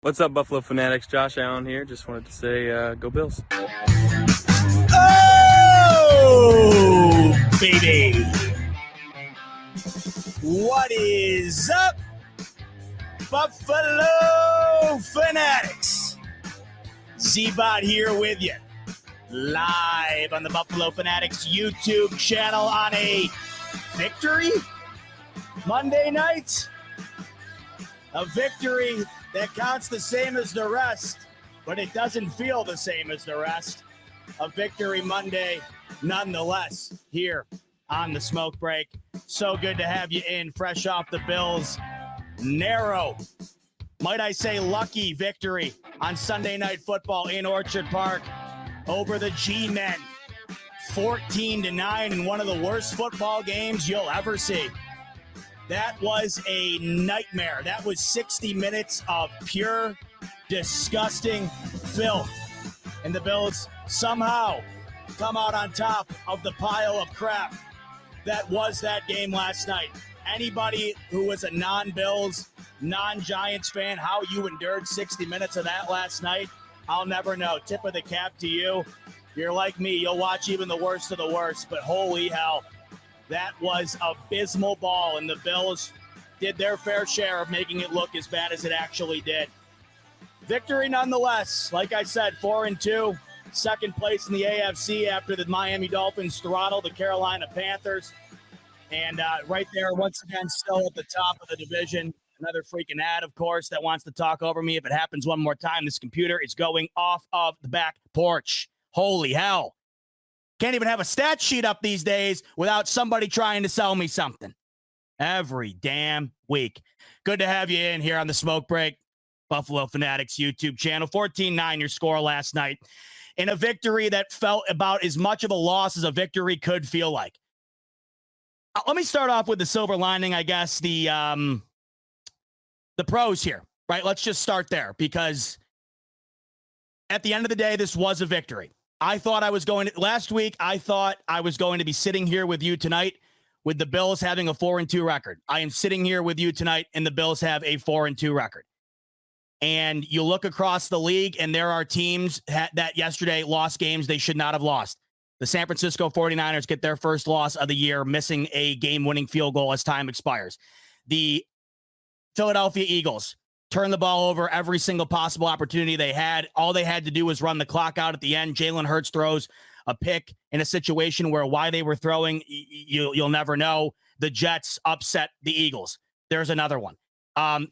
What's up, Buffalo Fanatics? Josh Allen here. Just wanted to say, go Bills. Oh, baby. What is up, Buffalo Fanatics? Z-Bot here with you, live on the Buffalo Fanatics YouTube channel on a victory Monday night. A victory that counts the same as the rest, but it doesn't feel the same as the rest. A victory Monday, nonetheless, here on the Smoke Break. So good to have you in, fresh off the Bills' narrow, might I say lucky victory on Sunday Night Football in Orchard Park over the G-Men. 14-9 in one of the worst football games you'll ever see. That was a nightmare. That was 60 minutes of pure, disgusting filth. And the Bills somehow come out on top of the pile of crap that was that game last night. Anybody who was a non-Bills, non-Giants fan, how you endured 60 minutes of that last night, I'll never know. Tip of the cap to you. You're like me. You'll watch even the worst of the worst, but holy hell. That was abysmal ball, and the Bills did their fair share of making it look as bad as it actually did. Victory nonetheless. Like I said, 4-2, second place in the AFC after the Miami Dolphins throttled the Carolina Panthers. And right there, once again, still at the top of the division. Another freaking ad, of course, that wants to talk over me. If it happens one more time, this computer is going off of the back porch. Holy hell. Can't even have a stat sheet up these days without somebody trying to sell me something. Every damn week. Good to have you in here on the Smoke Break, Buffalo Fanatics YouTube channel. 14-9 your score last night in a victory that felt about as much of a loss as a victory could feel like. Let me start off with the silver lining, I guess, the pros here, right? Let's just start there because at the end of the day, this was a victory. Last week, I thought I was going to be sitting here with you tonight with the Bills having a 4-2 record. I am sitting here with you tonight and the Bills have a 4-2 record. And you look across the league and there are teams that yesterday lost games they should not have lost. The San Francisco 49ers get their first loss of the year, missing a game-winning field goal as time expires. The Philadelphia Eagles turn the ball over every single possible opportunity they had. All they had to do was run the clock out at the end. Jalen Hurts throws a pick in a situation where why they were throwing, you'll never know. The Jets upset the Eagles. There's another one.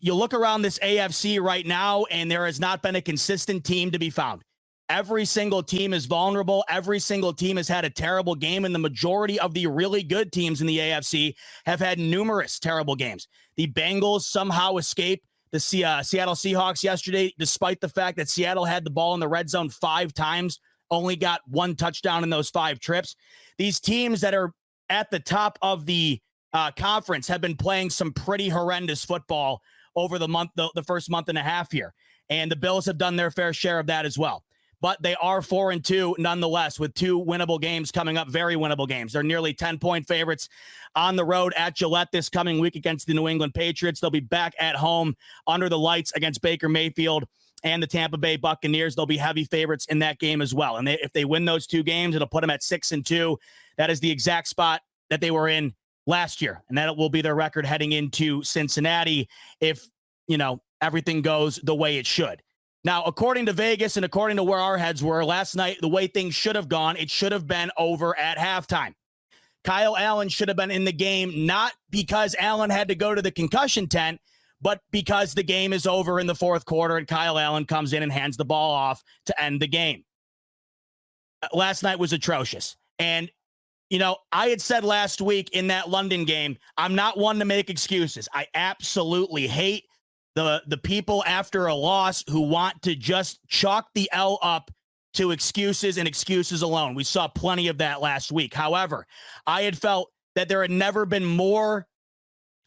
You look around this AFC right now, and there has not been a consistent team to be found. Every single team is vulnerable. Every single team has had a terrible game, and the majority of the really good teams in the AFC have had numerous terrible games. The Bengals somehow escape the Seattle Seahawks yesterday, despite the fact that Seattle had the ball in the red zone 5 times, only got 1 touchdown in those 5 trips. These teams that are at the top of the conference have been playing some pretty horrendous football over the first month and a half here. And the Bills have done their fair share of that as well. But they are 4-2 nonetheless, with 2 winnable games coming up, very winnable games. They're nearly 10-point favorites on the road at Gillette this coming week against the New England Patriots. They'll be back at home under the lights against Baker Mayfield and the Tampa Bay Buccaneers. They'll be heavy favorites in that game as well. And if they win those 2 games, it'll put them at 6-2. That is the exact spot that they were in last year. And that will be their record heading into Cincinnati if, everything goes the way it should. Now, according to Vegas and according to where our heads were last night, the way things should have gone, it should have been over at halftime. Kyle Allen should have been in the game, not because Allen had to go to the concussion tent, but because the game is over in the 4th quarter and Kyle Allen comes in and hands the ball off to end the game. Last night was atrocious. And, I had said last week in that London game, I'm not one to make excuses. I absolutely hate the people after a loss who want to just chalk the L up to excuses and excuses alone. We saw plenty of that last week. However, I had felt that there had never been more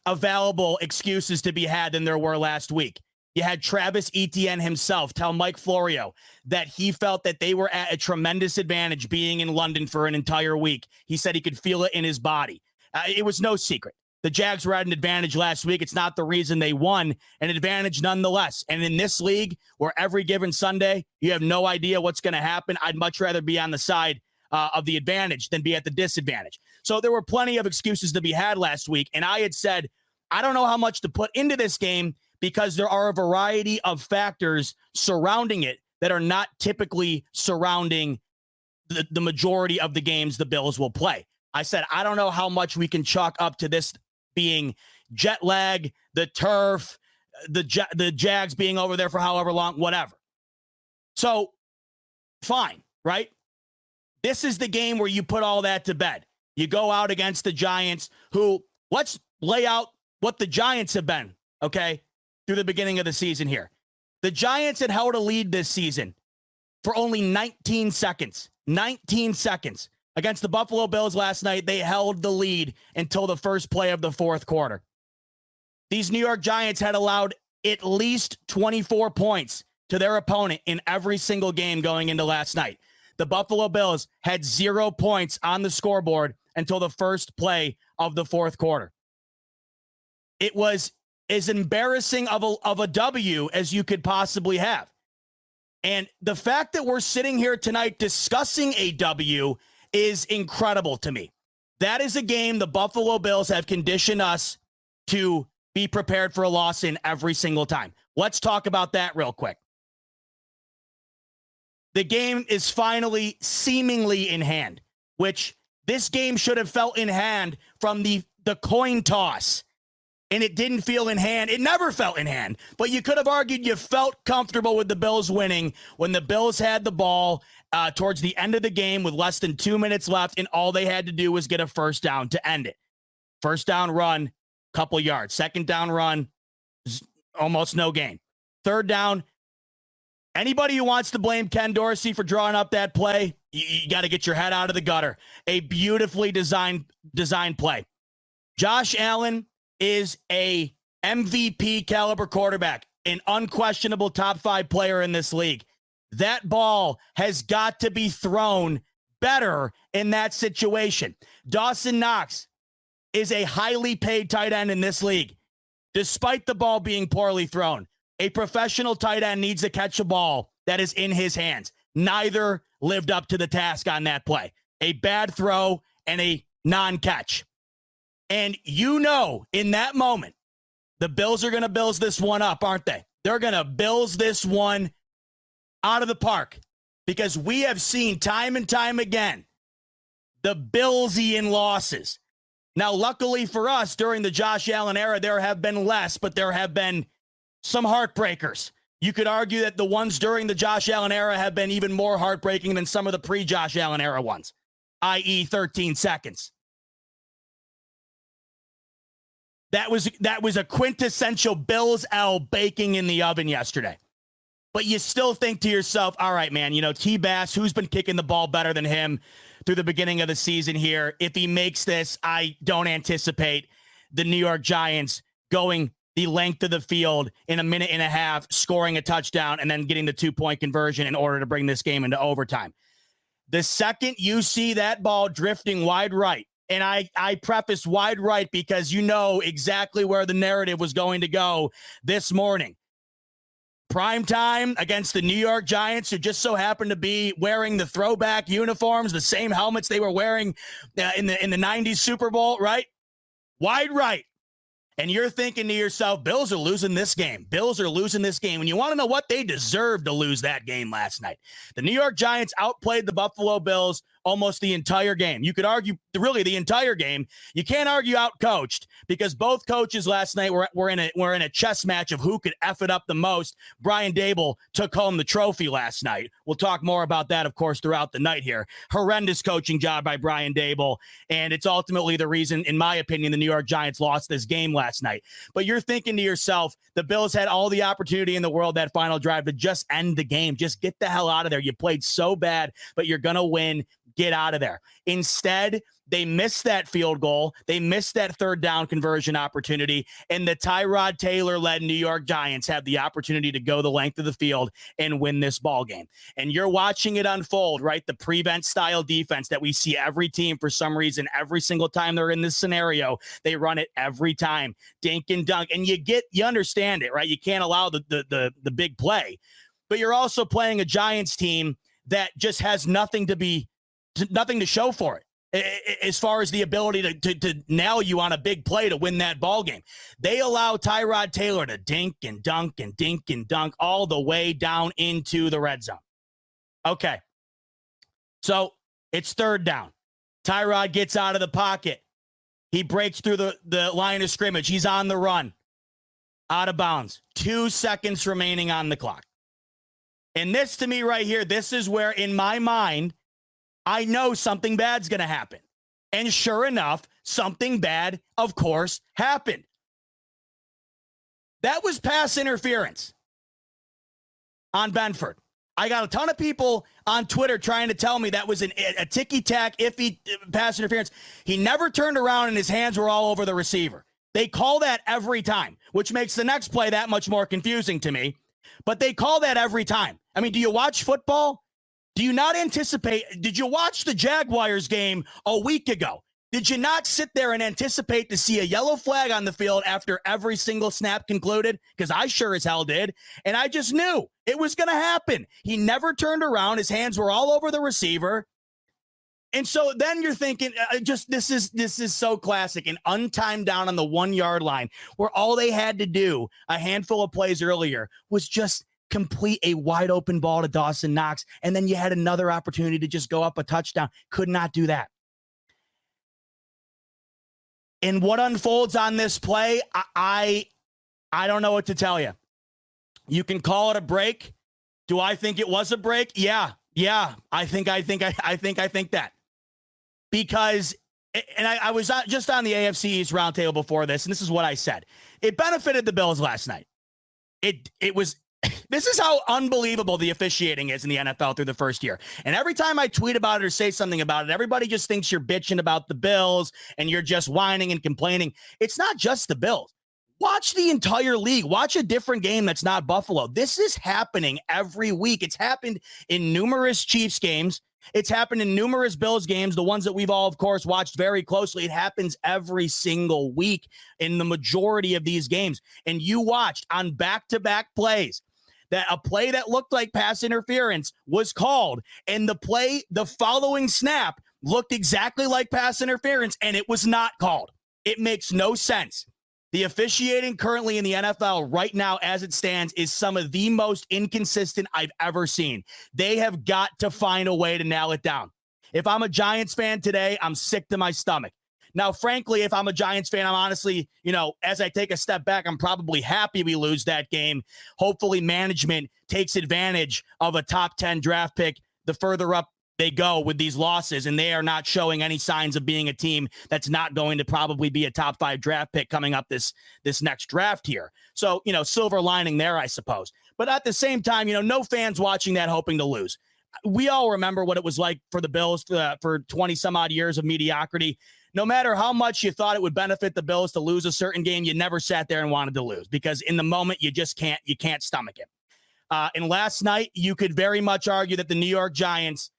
available excuses to be had than there were last week. You had Travis Etienne himself tell Mike Florio that he felt that they were at a tremendous advantage being in London for an entire week. He said he could feel it in his body. It was no secret. The Jags were at an advantage last week. It's not the reason they won, an advantage nonetheless. And in this league, where every given Sunday, you have no idea what's going to happen, I'd much rather be on the side of the advantage than be at the disadvantage. So there were plenty of excuses to be had last week. And I had said, I don't know how much to put into this game because there are a variety of factors surrounding it that are not typically surrounding the majority of the games the Bills will play. I said, I don't know how much we can chalk up to this being jet lag, the turf, the Jags being over there for however long, whatever. So, fine, right? This is the game where you put all that to bed. You go out against the Giants, who, let's lay out what the Giants have been, okay, through the beginning of the season here. The Giants had held a lead this season for only 19 seconds. 19 seconds. Against the Buffalo Bills last night, they held the lead until the first play of the fourth quarter. These New York Giants had allowed at least 24 points to their opponent in every single game going into last night. The Buffalo Bills had 0 points on the scoreboard until the first play of the fourth quarter. It was as embarrassing of a W as you could possibly have. And the fact that we're sitting here tonight discussing a W is incredible to me. That is a game the Buffalo Bills have conditioned us to be prepared for a loss in every single time. Let's talk about that real quick. The game is finally seemingly in hand, which this game should have felt in hand from the coin toss. And it didn't feel in hand. It never felt in hand. But you could have argued you felt comfortable with the Bills winning when the Bills had the ball towards the end of the game with less than 2 minutes left, and all they had to do was get a first down to end it. First down run, couple yards. Second down run, almost no gain. Third down, anybody who wants to blame Ken Dorsey for drawing up that play, you got to get your head out of the gutter. A beautifully designed play. Josh Allen is a MVP caliber quarterback, an unquestionable top 5 player in this league. That ball has got to be thrown better in that situation. Dawson Knox is a highly paid tight end in this league. Despite the ball being poorly thrown, a professional tight end needs to catch a ball that is in his hands. Neither lived up to the task on that play. A bad throw and a non-catch. And you know, in that moment, the Bills are going to Bills this one up, aren't they? They're going to Bills this one out of the park, because we have seen time and time again the Billsian losses. Now, luckily for us, during the Josh Allen era, there have been less, but there have been some heartbreakers. You could argue that the ones during the Josh Allen era have been even more heartbreaking than some of the pre-Josh Allen era ones, i.e. 13 seconds. That was a quintessential Bills L baking in the oven yesterday. But you still think to yourself, all right, man, you know, T-Bass, who's been kicking the ball better than him through the beginning of the season here? If he makes this, I don't anticipate the New York Giants going the length of the field in a minute and a half, scoring a touchdown, and then getting the 2-point conversion in order to bring this game into overtime. The second you see that ball drifting wide right, and I preface wide right because you know exactly where the narrative was going to go this morning. Prime time against the New York Giants, who just so happened to be wearing the throwback uniforms, the same helmets they were wearing in the 90s Super Bowl, right? Wide right. And you're thinking to yourself, Bills are losing this game. Bills are losing this game. And you want to know what? They deserved to lose that game last night. The New York Giants outplayed the Buffalo Bills almost the entire game. You could argue really the entire game. You can't argue outcoached because both coaches last night were in a chess match of who could F it up the most. Brian Daboll took home the trophy last night. We'll talk more about that, of course, throughout the night here. Horrendous coaching job by Brian Daboll, and it's ultimately the reason, in my opinion, the New York Giants lost this game last night. But you're thinking to yourself, the Bills had all the opportunity in the world that final drive to just end the game. Just get the hell out of there. You played so bad, but you're going to win. get out of there. Instead, they missed that field goal. They missed that third down conversion opportunity. And the Tyrod Taylor-led New York Giants have the opportunity to go the length of the field and win this ball game. And you're watching it unfold, right? The prevent style defense that we see every team for some reason, every single time they're in this scenario, they run it every time. Dink and dunk. And you understand it, right? You can't allow the big play. But you're also playing a Giants team that just has nothing to show for it as far as the ability to nail you on a big play to win that ball game. They allow Tyrod Taylor to dink and dunk and dink and dunk all the way down into the red zone. Okay. So it's third down. Tyrod gets out of the pocket. He breaks through the line of scrimmage. He's on the run. Out of bounds. 2 seconds remaining on the clock. And this, to me right here, this is where, in my mind, I know something bad's going to happen. And sure enough, something bad, of course, happened. That was pass interference on Benford. I got a ton of people on Twitter trying to tell me that was a ticky-tack, iffy pass interference. He never turned around and his hands were all over the receiver. They call that every time, which makes the next play that much more confusing to me. But they call that every time. I mean, do you watch football? Do you not anticipate? Did you watch the Jaguars game a week ago? Did you not sit there and anticipate to see a yellow flag on the field after every single snap concluded? Because I sure as hell did. And I just knew it was going to happen. He never turned around. His hands were all over the receiver. And so then you're thinking, this is so classic. An untimed down on the 1 yard line where all they had to do a handful of plays earlier was just complete a wide open ball to Dawson Knox. And then you had another opportunity to just go up a touchdown. Could not do that. And what unfolds on this play, I don't know what to tell you. You can call it a break. Do I think it was a break? Yeah. I think that. Because, and I was just on the AFC East roundtable before this, and this is what I said. It benefited the Bills last night. It was, this is how unbelievable the officiating is in the NFL through the first year. And every time I tweet about it or say something about it, everybody just thinks you're bitching about the Bills and you're just whining and complaining. It's not just the Bills. Watch the entire league. Watch a different game that's not Buffalo. This is happening every week. It's happened in numerous Chiefs games. It's happened in numerous Bills games, the ones that we've all, of course, watched very closely. It happens every single week in the majority of these games. And you watched on back-to-back plays that a play that looked like pass interference was called, and the following snap looked exactly like pass interference, and it was not called. It makes no sense. The officiating currently in the NFL right now, as it stands, is some of the most inconsistent I've ever seen. They have got to find a way to nail it down. If I'm a Giants fan today, I'm sick to my stomach. Now, frankly, if I'm a Giants fan, I'm honestly, as I take a step back, I'm probably happy we lose that game. Hopefully management takes advantage of a top 10 draft pick the further up they go with these losses, and they are not showing any signs of being a team that's not going to probably be a top 5 draft pick coming up this next draft here. So, silver lining there, I suppose. But at the same time, no fans watching that hoping to lose. We all remember what it was like for the Bills for 20 some odd years of mediocrity. No matter how much you thought it would benefit the Bills to lose a certain game, you never sat there and wanted to lose because in the moment you just can't stomach it. And last night you could very much argue that the New York Giants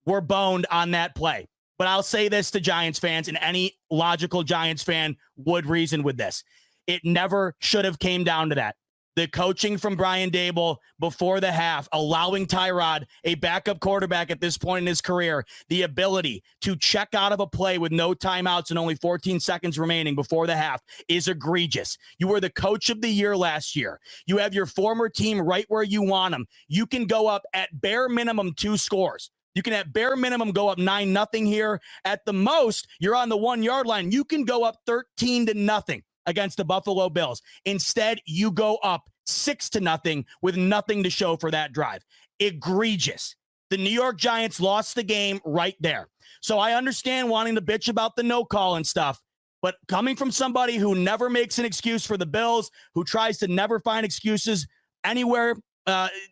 were boned on that play. But I'll say this to Giants fans, and any logical Giants fan would reason with this. It never should have came down to that. The coaching from Brian Daboll before the half, allowing Tyrod, a backup quarterback at this point in his career, the ability to check out of a play with no timeouts and only 14 seconds remaining before the half is egregious. You were the coach of the year last year. You have your former team right where you want them. You can go up at bare minimum 2 scores. You can at bare minimum go up 9-0 here. At the most, you're on the 1 yard line. You can go up 13-0 against the Buffalo Bills. Instead, you go up 6-0 with nothing to show for that drive. Egregious. The New York Giants lost the game right there. So I understand wanting to bitch about the no call and stuff, but coming from somebody who never makes an excuse for the Bills, who tries to never find excuses anywhere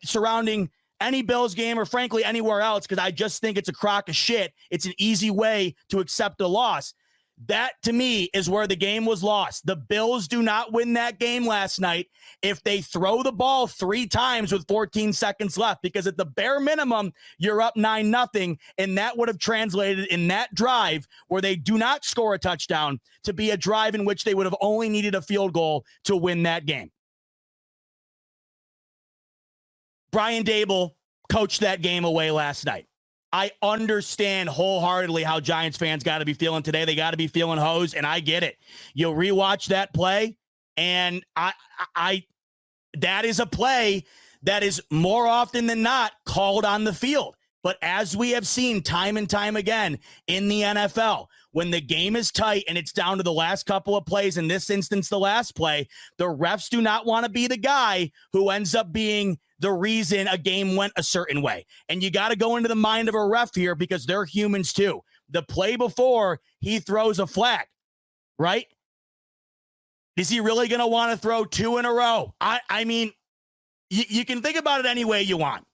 surrounding any Bills game or frankly anywhere else because I just think it's a crock of shit. It's an easy way to accept a loss. That, to me, is where the game was lost. The Bills do not win that game last night if they throw the ball 3 times with 14 seconds left, because at the bare minimum, you're up 9-0, and that would have translated in that drive where they do not score a touchdown to be a drive in which they would have only needed a field goal to win that game. Brian Dable coached that game away last night. I understand wholeheartedly how Giants fans got to be feeling today. They got to be feeling hosed, and I get it. You'll rewatch that play, and I that is a play that is more often than not called on the field. But as we have seen time and time again in the NFL, when the game is tight and it's down to the last couple of plays, in this instance, the last play, the refs do not want to be the guy who ends up being the reason a game went a certain way. And you got to go into the mind of a ref here because they're humans too. The play before, he throws a flag, right? Is he really going to want to throw 2 in a row? I mean, you can think about it any way you want.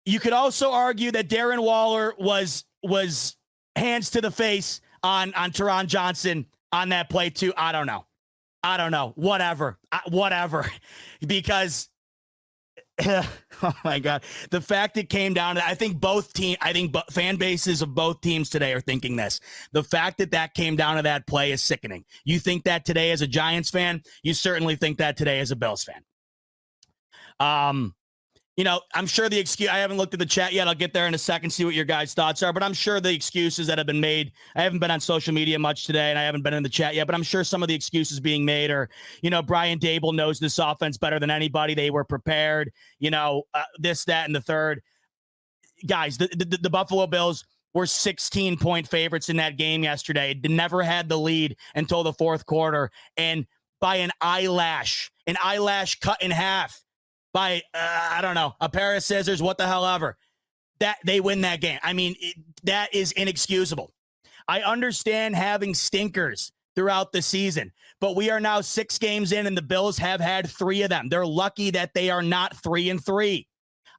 You could also argue that Darren Waller was hands to the face on Teron Johnson on that play too. I don't know. Whatever. Because oh my God, the fact it came down to, I think fan bases of both teams today are thinking this. The fact that came down to that play is sickening. You think that today as a Giants fan, you certainly think that today as a Bills fan. I'm sure the excuse, I haven't looked at the chat yet. I'll get there in a second, see what your guys' thoughts are, but I'm sure the excuses that have been made, I haven't been on social media much today and I haven't been in the chat yet, but I'm sure some of the excuses being made are, Brian Dable knows this offense better than anybody. They were prepared, this, that, and the third. Guys, the Buffalo Bills were 16-point favorites in that game yesterday. They never had the lead until the fourth quarter. And by an eyelash cut in half, by, a pair of scissors, what the hell ever, that they win that game. I mean, that is inexcusable. I understand having stinkers throughout the season, but we are now 6 games in and the Bills have had 3 of them. They're lucky that they are not 3-3.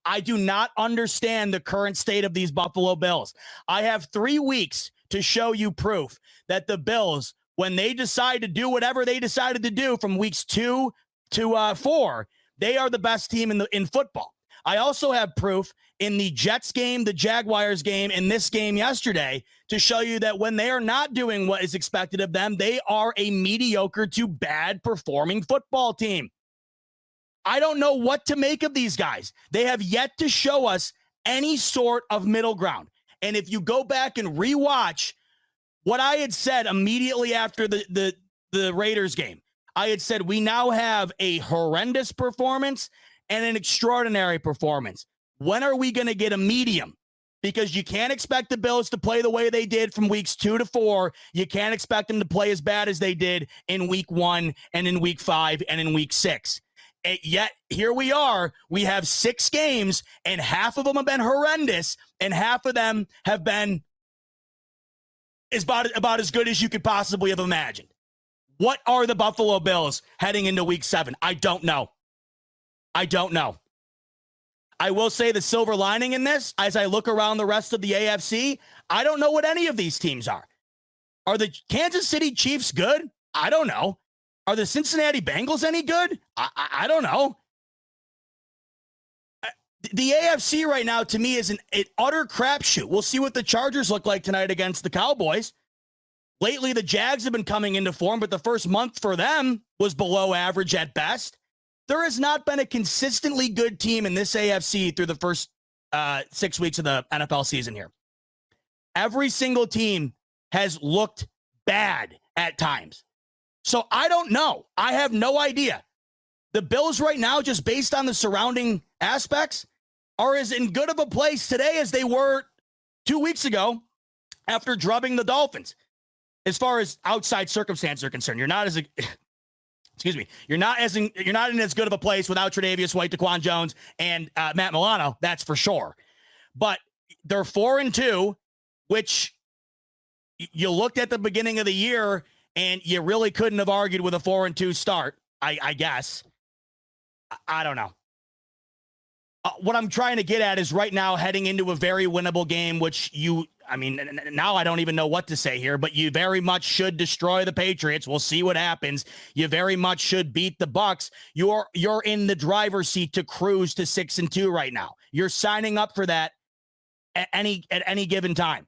I do not understand the current state of these Buffalo Bills. I have 3 weeks to show you proof that the Bills, when they decide to do whatever they decided to do from weeks 2 to 4, they are the best team in football. I also have proof in the Jets game, the Jaguars game, and this game yesterday to show you that when they are not doing what is expected of them, they are a mediocre to bad performing football team. I don't know what to make of these guys. They have yet to show us any sort of middle ground. And if you go back and rewatch what I had said immediately after the Raiders game, I had said we now have a horrendous performance and an extraordinary performance. When are we going to get a medium? Because you can't expect the Bills to play the way they did from weeks 2 to 4. You can't expect them to play as bad as they did in week 1 and in week 5 and in week 6. And yet here we are. We have 6 games and half of them have been horrendous and half of them have been about as good as you could possibly have imagined. What are the Buffalo Bills heading into week 7? I don't know. I will say the silver lining in this, as I look around the rest of the AFC, I don't know what any of these teams are. Are the Kansas City Chiefs good? I don't know. Are the Cincinnati Bengals any good? I don't know. The AFC right now, to me, is an utter crapshoot. We'll see what the Chargers look like tonight against the Cowboys. Lately, the Jags have been coming into form, but the first month for them was below average at best. There has not been a consistently good team in this AFC through the first 6 weeks of the NFL season here. Every single team has looked bad at times. So I don't know. I have no idea. The Bills right now, just based on the surrounding aspects, are as in good of a place today as they were 2 weeks ago after drubbing the Dolphins. As far as outside circumstances are concerned, you're not in as good of a place without Tre'Davious White, Daquan Jones, and Matt Milano. That's for sure. But they're 4-2, which you looked at the beginning of the year and you really couldn't have argued with a 4-2 start. I guess. I don't know. What I'm trying to get at is right now heading into a very winnable game, which now I don't even know what to say here, but you very much should destroy the Patriots. We'll see what happens. You very much should beat the Bucks. You're in the driver's seat to cruise to 6-2 right now. You're signing up for that at any given time.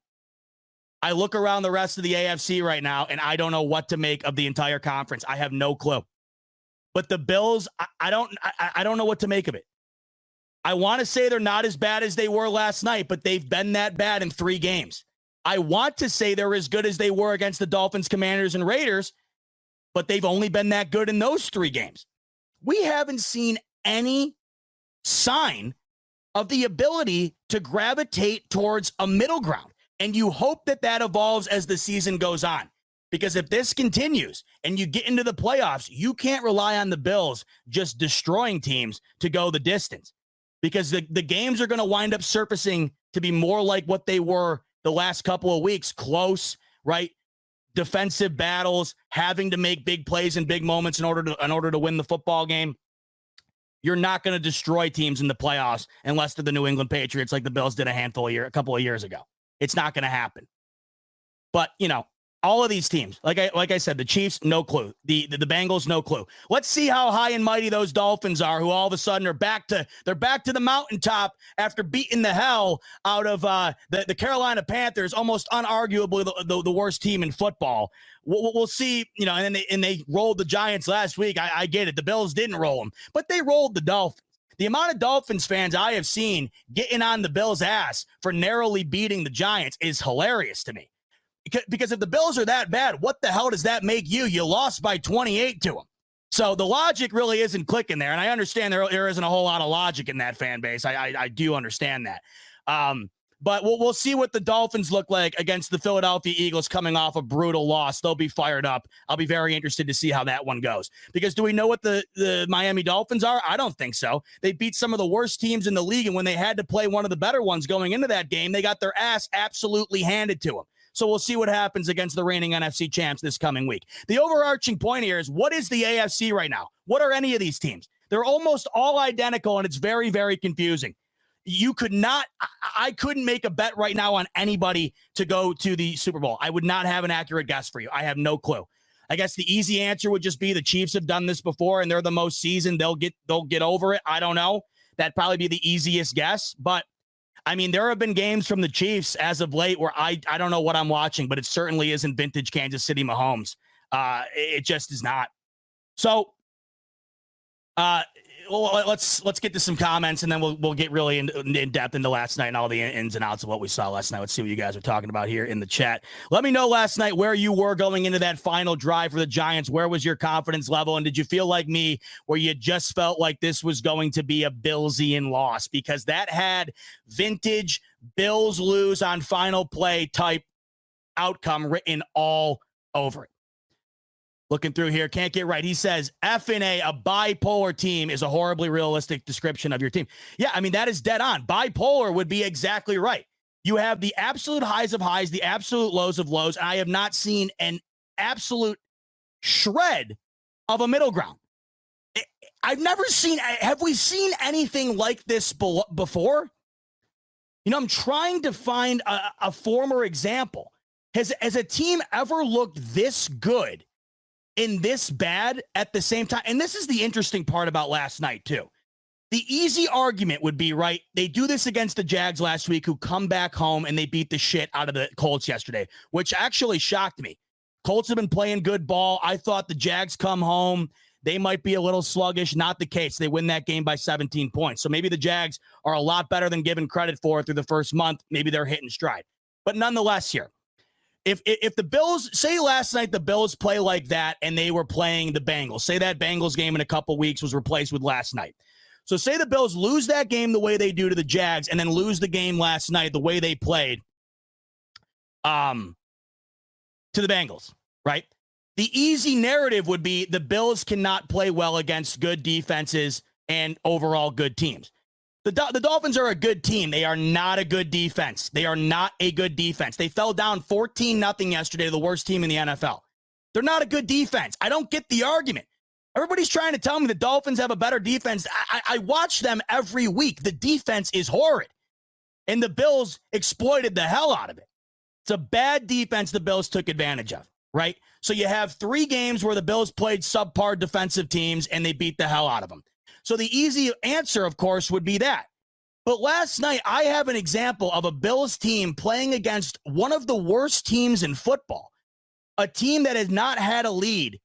I look around the rest of the AFC right now, and I don't know what to make of the entire conference. I have no clue. But the Bills, I don't know what to make of it. I want to say they're not as bad as they were last night, but they've been that bad in 3 games. I want to say they're as good as they were against the Dolphins, Commanders, and Raiders, but they've only been that good in those 3 games. We haven't seen any sign of the ability to gravitate towards a middle ground. And you hope that that evolves as the season goes on. Because if this continues and you get into the playoffs, you can't rely on the Bills just destroying teams to go the distance. Because the games are going to wind up surfacing to be more like what they were the last couple of weeks. Close, right? Defensive battles, having to make big plays in big moments in order to win the football game. You're not going to destroy teams in the playoffs unless they're the New England Patriots like the Bills did a couple of years ago. It's not going to happen. But, all of these teams, like I said, the Chiefs, no clue. The Bengals, no clue. Let's see how high and mighty those Dolphins are, who all of a sudden are back to the mountaintop after beating the hell out of the Carolina Panthers, almost unarguably the worst team in football. We'll see, and they rolled the Giants last week. I get it. The Bills didn't roll them, but they rolled the Dolphins. The amount of Dolphins fans I have seen getting on the Bills' ass for narrowly beating the Giants is hilarious to me. Because if the Bills are that bad, what the hell does that make you? You lost by 28 to them. So the logic really isn't clicking there. And I understand there isn't a whole lot of logic in that fan base. I do understand that. But we'll see what the Dolphins look like against the Philadelphia Eagles coming off a brutal loss. They'll be fired up. I'll be very interested to see how that one goes. Because do we know what the Miami Dolphins are? I don't think so. They beat some of the worst teams in the league, and when they had to play one of the better ones going into that game, they got their ass absolutely handed to them. So we'll see what happens against the reigning NFC champs this coming week. The overarching point here is, what is the AFC right now? What are any of these teams? They're almost all identical, and it's very, very confusing. I couldn't make a bet right now on anybody to go to the Super Bowl. I would not have an accurate guess for you. I have no clue. I guess the easy answer would just be the Chiefs have done this before and they're the most seasoned. They'll get over it. I don't know. That'd probably be the easiest guess. But there have been games from the Chiefs as of late where I don't know what I'm watching, but it certainly isn't vintage Kansas City Mahomes. It just is not. So let's get to some comments, and then we'll get really in depth into last night and all the ins and outs of what we saw last night. Let's see what you guys are talking about here in the chat. Let me know last night where you were going into that final drive for the Giants. Where was your confidence level? And did you feel like me, where you just felt like this was going to be a Billsian loss? Because that had vintage Bills lose on final play type outcome written all over it. Looking through here, can't get right. He says, F&A, a bipolar team, is a horribly realistic description of your team. Yeah, that is dead on. Bipolar would be exactly right. You have the absolute highs of highs, the absolute lows of lows, and I have not seen an absolute shred of a middle ground. I've never seen, have we seen anything like this before? I'm trying to find a former example. Has a team ever looked this good in this bad at the same time? And this is the interesting part about last night, too. The easy argument would be, right, they do this against the Jags last week, who come back home and they beat the shit out of the Colts yesterday, which actually shocked me. Colts have been playing good ball. I thought the Jags come home, they might be a little sluggish. Not the case. They win that game by 17 points. So maybe the Jags are a lot better than given credit for through the first month. Maybe they're hitting stride. But nonetheless here, If the Bills, say last night the Bills play like that and they were playing the Bengals, say that Bengals game in a couple weeks was replaced with last night. So say the Bills lose that game the way they do to the Jags and then lose the game last night the way they played to the Bengals, right? The easy narrative would be the Bills cannot play well against good defenses and overall good teams. The Dolphins are a good team. They are not a good defense. They are not a good defense. They fell down 14-0 yesterday to the worst team in the NFL. They're not a good defense. I don't get the argument. Everybody's trying to tell me the Dolphins have a better defense. I watch them every week. The defense is horrid, and the Bills exploited the hell out of it. It's a bad defense the Bills took advantage of, right? So you have 3 games where the Bills played subpar defensive teams, and they beat the hell out of them. So the easy answer, of course, would be that. But last night, I have an example of a Bills team playing against one of the worst teams in football, a team that has not had a lead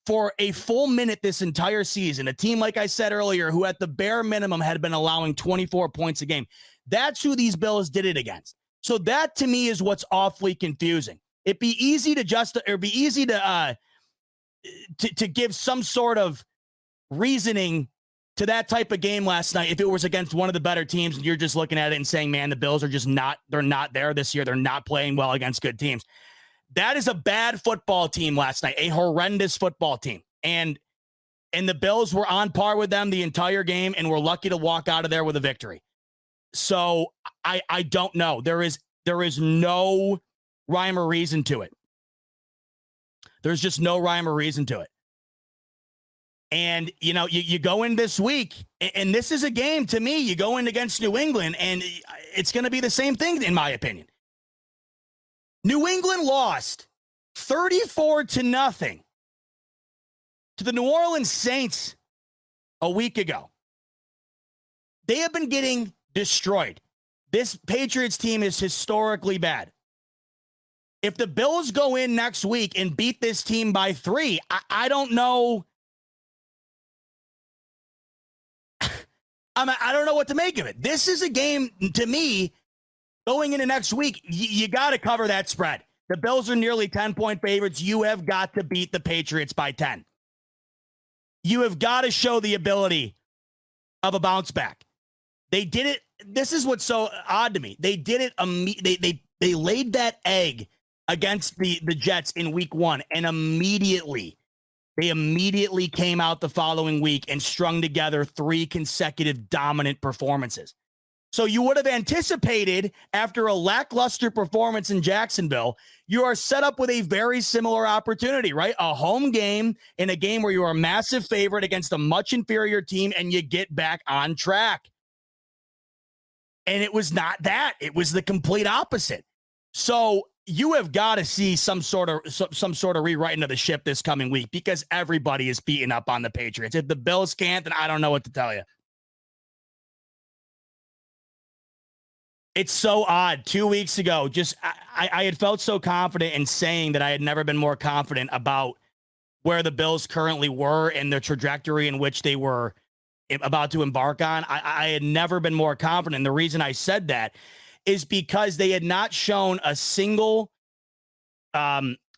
for a full minute this entire season, a team, like I said earlier, who at the bare minimum had been allowing 24 points a game. That's who these Bills did it against. So that, to me, is what's awfully confusing. It'd be easy to to give some sort of reasoning to that type of game last night if it was against one of the better teams and you're just looking at it and saying, man, the Bills are just they're not there this year. They're not playing well against good teams. That is a bad football team last night, a horrendous football team. And the Bills were on par with them the entire game and were lucky to walk out of there with a victory. So I don't know. There is no rhyme or reason to it. There's just no rhyme or reason to it. And, you go in this week, and this is a game, to me, you go in against New England, and it's going to be the same thing, in my opinion. New England lost 34-0 to the New Orleans Saints a week ago. They have been getting destroyed. This Patriots team is historically bad. If the Bills go in next week and beat this team by 3, I don't know. I don't know what to make of it. This is a game, to me, going into next week, you got to cover that spread. The Bills are nearly 10-point favorites. You have got to beat the Patriots by 10. You have got to show the ability of a bounce back. They did it. This is what's so odd to me. They did it. They laid that egg against the Jets in week 1, and they immediately came out the following week and strung together 3 consecutive dominant performances. So you would have anticipated, after a lackluster performance in Jacksonville, you are set up with a very similar opportunity, right? A home game in a game where you are a massive favorite against a much inferior team, and you get back on track. And it was not that. It was the complete opposite. So you have got to see some sort of rewriting of the ship this coming week, because everybody is beating up on the Patriots. If the Bills can't, then I don't know what to tell you. It's so odd. 2 weeks ago, I had felt so confident in saying that I had never been more confident about where the Bills currently were and the trajectory in which they were about to embark on. I had never been more confident. The reason I said that is because they had not shown a single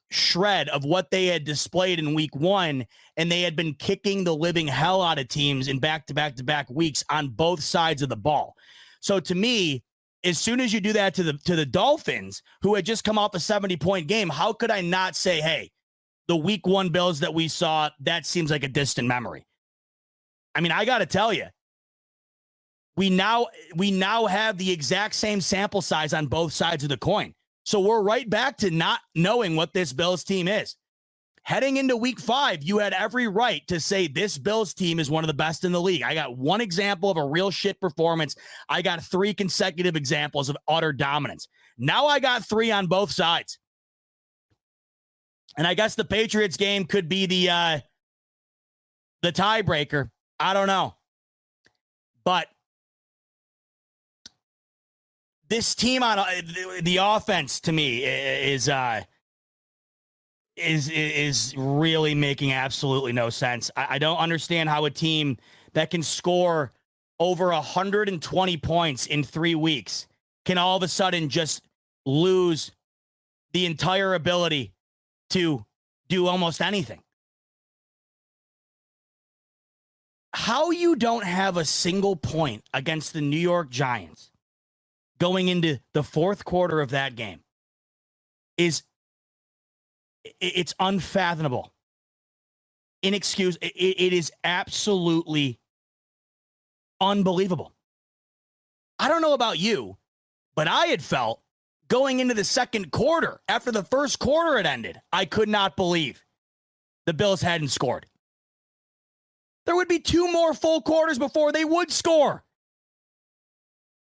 shred of what they had displayed in week 1, and they had been kicking the living hell out of teams in back-to-back weeks on both sides of the ball. So to me, as soon as you do that to the Dolphins, who had just come off a 70-point game, how could I not say, hey, the week 1 Bills that we saw, that seems like a distant memory? I mean, I got to tell you, we now have the exact same sample size on both sides of the coin. So we're right back to not knowing what this Bills team is. Heading into week 5, you had every right to say this Bills team is one of the best in the league. I got one example of a real shit performance. I got 3 consecutive examples of utter dominance. Now I got 3 on both sides. And I guess the Patriots game could be the tiebreaker. I don't know. But this team on the offense, to me, is really making absolutely no sense. I don't understand how a team that can score over 120 points in 3 weeks can all of a sudden just lose the entire ability to do almost anything. How you don't have a single point against the New York Giants going into the 4th quarter of that game it's unfathomable. Inexcusable. It is absolutely unbelievable. I don't know about you, but I had felt going into the 2nd quarter, after the 1st quarter had ended, I could not believe the Bills hadn't scored. there would be 2 more full quarters before they would score.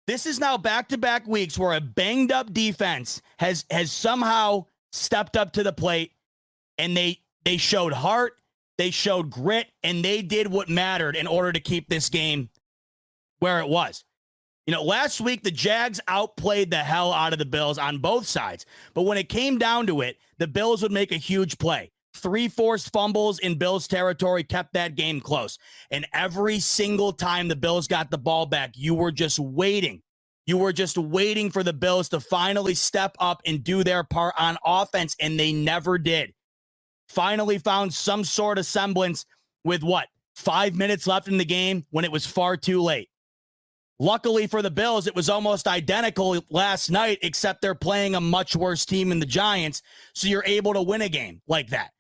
This is now back-to-back weeks where a banged-up defense has somehow stepped up to the plate, and they showed heart, they showed grit, and they did what mattered in order to keep this game where it was. Last week, the Jags outplayed the hell out of the Bills on both sides. But when it came down to it, the Bills would make a huge play. 3 forced fumbles in Bills territory kept that game close. And every single time the Bills got the ball back, you were just waiting. You were just waiting for the Bills to finally step up and do their part on offense, and they never did. Finally found some sort of semblance with 5 minutes left in the game when it was far too late. Luckily for the Bills, it was almost identical last night, except they're playing a much worse team in the Giants, so you're able to win a game like that.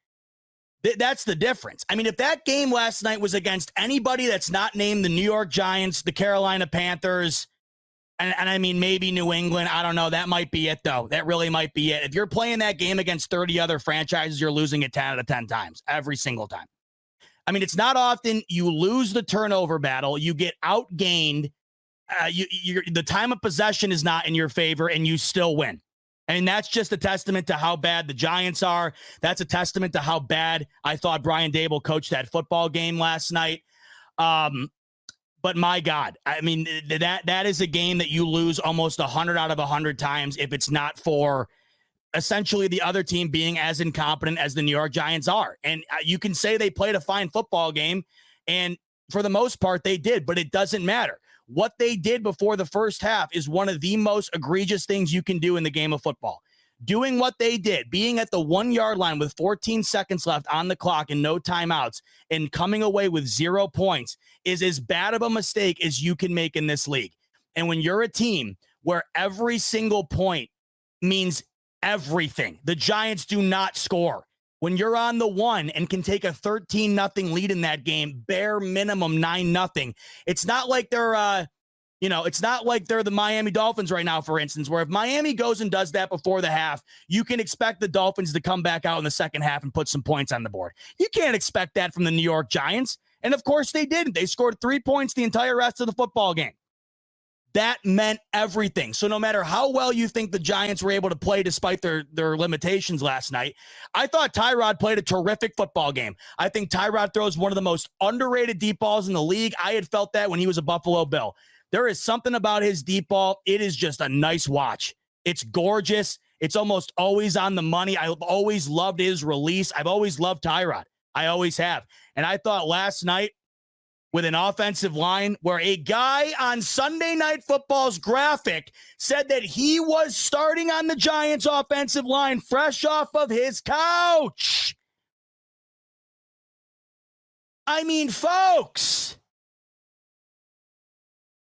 That's the difference. I mean, if that game last night was against anybody that's not named the New York Giants, the Carolina Panthers, and I mean, maybe New England, I don't know, that might be it, though. That really might be it. If you're playing that game against 30 other franchises, you're losing it 10 out of 10 times, every single time. I mean, it's not often you lose the turnover battle, you get outgained, the time of possession is not in your favor, and you still win. And that's just a testament to how bad the Giants are. That's a testament to how bad I thought Brian Daboll coached that football game last night. But my God, I mean, that is a game that you lose almost 100 out of 100 times if it's not for essentially the other team being as incompetent as the New York Giants are. And you can say they played a fine football game, and for the most part they did, but it doesn't matter. What they did before the first half is one of the most egregious things you can do in the game of football. Doing what they did, being at the 1-yard line with 14 seconds left on the clock and no timeouts, and coming away with 0 points is as bad of a mistake as you can make in this league. And when you're a team where every single point means everything, the Giants do not score. When you're on the 1 and can take a 13-0 lead in that game, bare minimum 9-0. It's not like they're, it's not like they're the Miami Dolphins right now, for instance, where if Miami goes and does that before the half, you can expect the Dolphins to come back out in the second half and put some points on the board. You can't expect that from the New York Giants. And of course they didn't. They scored 3 points the entire rest of the football game. That meant everything. So no matter how well you think the Giants were able to play despite their limitations last night, I thought Tyrod played a terrific football game. I think Tyrod throws one of the most underrated deep balls in the league. I had felt that when he was a Buffalo Bill. There is something about his deep ball. It is just a nice watch. It's gorgeous. It's almost always on the money. I've always loved his release. I've always loved Tyrod. I always have. And I thought last night, with an offensive line where a guy on Sunday Night Football's graphic said that he was starting on the Giants offensive line fresh off of his couch. I mean, folks,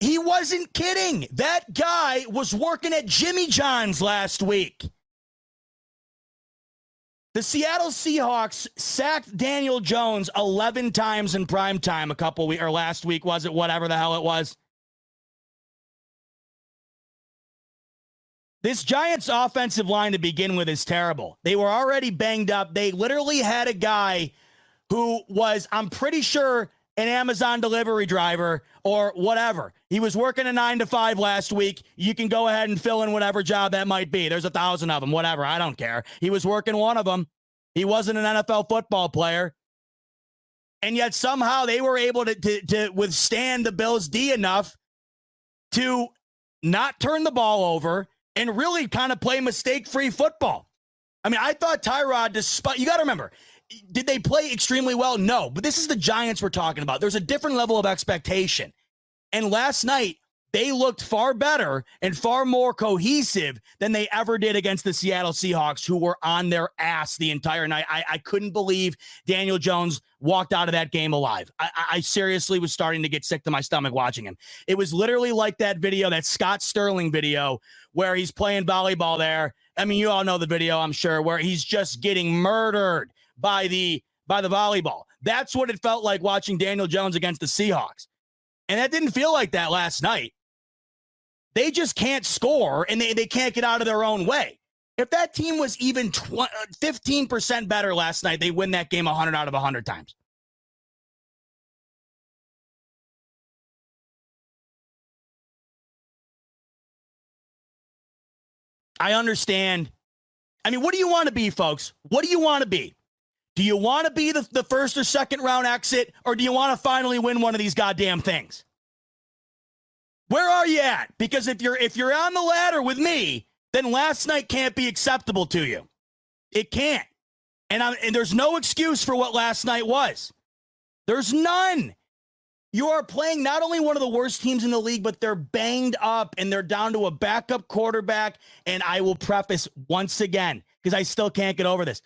he wasn't kidding. That guy was working at Jimmy John's last week. The Seattle Seahawks sacked Daniel Jones 11 times in primetime last week, was it? Whatever the hell it was. This Giants offensive line to begin with is terrible. They were already banged up. They literally had a guy who was, I'm pretty sure, an Amazon delivery driver or whatever. He was working a 9 to 5 last week. You can go ahead and fill in whatever job that might be. There's 1,000 of them, whatever. I don't care. He was working one of them. He wasn't an NFL football player. And yet somehow they were able to withstand the Bills' D enough to not turn the ball over and really kind of play mistake-free football. I mean, I thought Tyrod, you got to remember, did they play extremely well? No, but this is the Giants we're talking about. There's a different level of expectation. And last night, they looked far better and far more cohesive than they ever did against the Seattle Seahawks, who were on their ass the entire night. I couldn't believe Daniel Jones walked out of that game alive. I seriously was starting to get sick to my stomach watching him. It was literally like that video, that Scott Sterling video, where he's playing volleyball there. I mean, you all know the video, I'm sure, where he's just getting murdered by the volleyball. That's what it felt like watching Daniel Jones against the Seahawks. And that didn't feel like that last night. They just can't score, and they can't get out of their own way. If that team was even 15% better last night, they win that game 100 out of 100 times. I understand. I mean, what do you want to be, folks? What do you want to be? Do you want to be the first or second round exit, or do you want to finally win one of these goddamn things? Where are you at? Because if you're on the ladder with me, then last night can't be acceptable to you. It can't. And there's no excuse for what last night was. There's none. You are playing not only one of the worst teams in the league, but they're banged up and they're down to a backup quarterback. And I will preface once again, because I still can't get over this.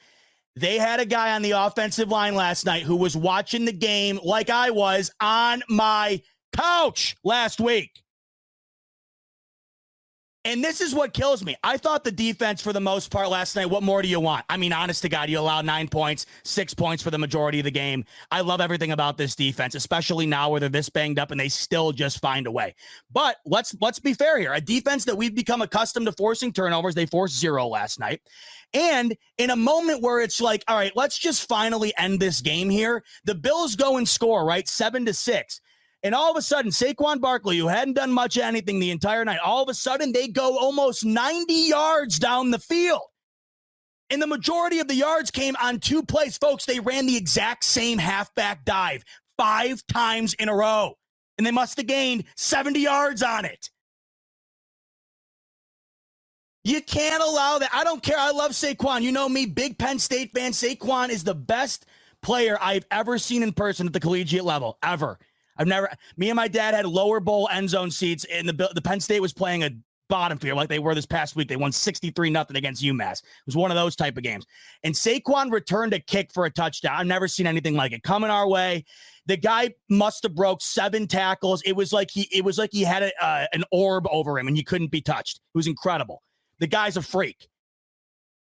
They had a guy on the offensive line last night who was watching the game like I was on my couch last week. And this is what kills me. I thought the defense, for the most part last night, what more do you want? I mean, honest to God, you allowed 9 points, 6 points for the majority of the game. I love everything about this defense, especially now where they're this banged up and they still just find a way. But let's be fair here. A defense that we've become accustomed to forcing turnovers, they forced 0 last night. And in a moment where it's like, all right, let's just finally end this game here. The Bills go and score, right? 7-6. And all of a sudden, Saquon Barkley, who hadn't done much of anything the entire night, all of a sudden they go almost 90 yards down the field. And the majority of the yards came on 2 plays. Folks, they ran the exact same halfback dive 5 times in a row. And they must have gained 70 yards on it. You can't allow that. I don't care. I love Saquon. You know me, big Penn State fan. Saquon is the best player I've ever seen in person at the collegiate level, ever. Me and my dad had lower bowl end zone seats, and the Penn State was playing a bottom feeder like they were this past week. They won 63-0 against UMass. It was one of those type of games. And Saquon returned a kick for a touchdown. I've never seen anything like it coming our way. The guy must have broke 7 tackles. It was like he had an orb over him and he couldn't be touched. It was incredible. The guy's a freak.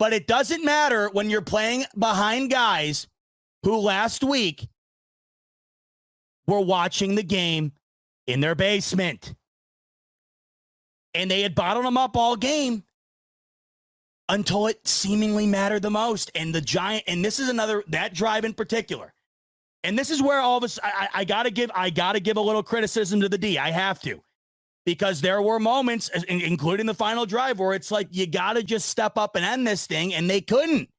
But it doesn't matter when you're playing behind guys who last week were watching the game in their basement. And they had bottled them up all game until it seemingly mattered the most. And this is that drive in particular. And this is where all of us, I gotta give a little criticism to the D. I have to. Because there were moments, including the final drive, where it's like, you gotta just step up and end this thing, and they couldn't.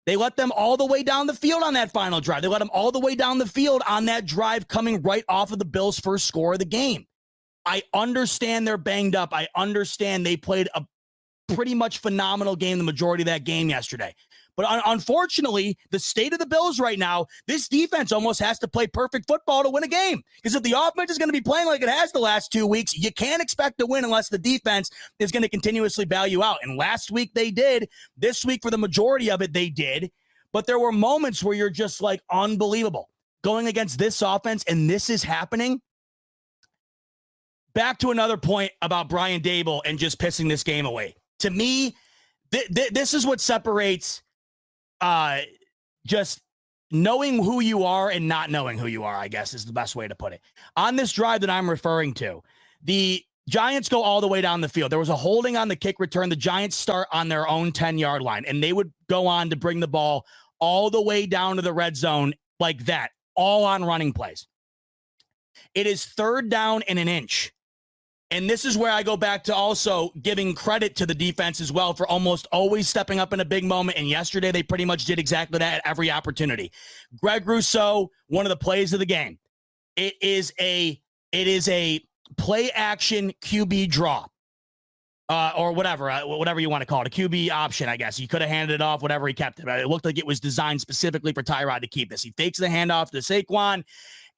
They let them all the way down the field on that final drive. They let them all the way down the field on that drive coming right off of the Bills' first score of the game. I understand they're banged up. I understand they played a pretty much phenomenal game the majority of that game yesterday. But unfortunately, the state of the Bills right now, this defense almost has to play perfect football to win a game. Because if the offense is going to be playing like it has the last 2 weeks, you can't expect to win unless the defense is going to continuously bail you out. And last week they did. This week, for the majority of it, they did. But there were moments where you're just like, unbelievable. Going against this offense, and this is happening. Back to another point about Brian Daboll and just pissing this game away. To me, this is what separates just knowing who you are and not knowing who you are, I guess, is the best way to put it. On this drive that I'm referring to, the Giants go all the way down the field. There was a holding on the kick return. The Giants start on their own 10-yard line, and they would go on to bring the ball all the way down to the red zone like that, all on running plays. It is 3rd down and 1 inch. And this is where I go back to also giving credit to the defense as well for almost always stepping up in a big moment. And yesterday, they pretty much did exactly that at every opportunity. Greg Rousseau, one of the plays of the game. It is a play action QB draw. Or whatever you want to call it, a QB option, I guess. He could have handed it off, whatever, he kept it. It looked like it was designed specifically for Tyrod to keep this. He fakes the handoff to Saquon,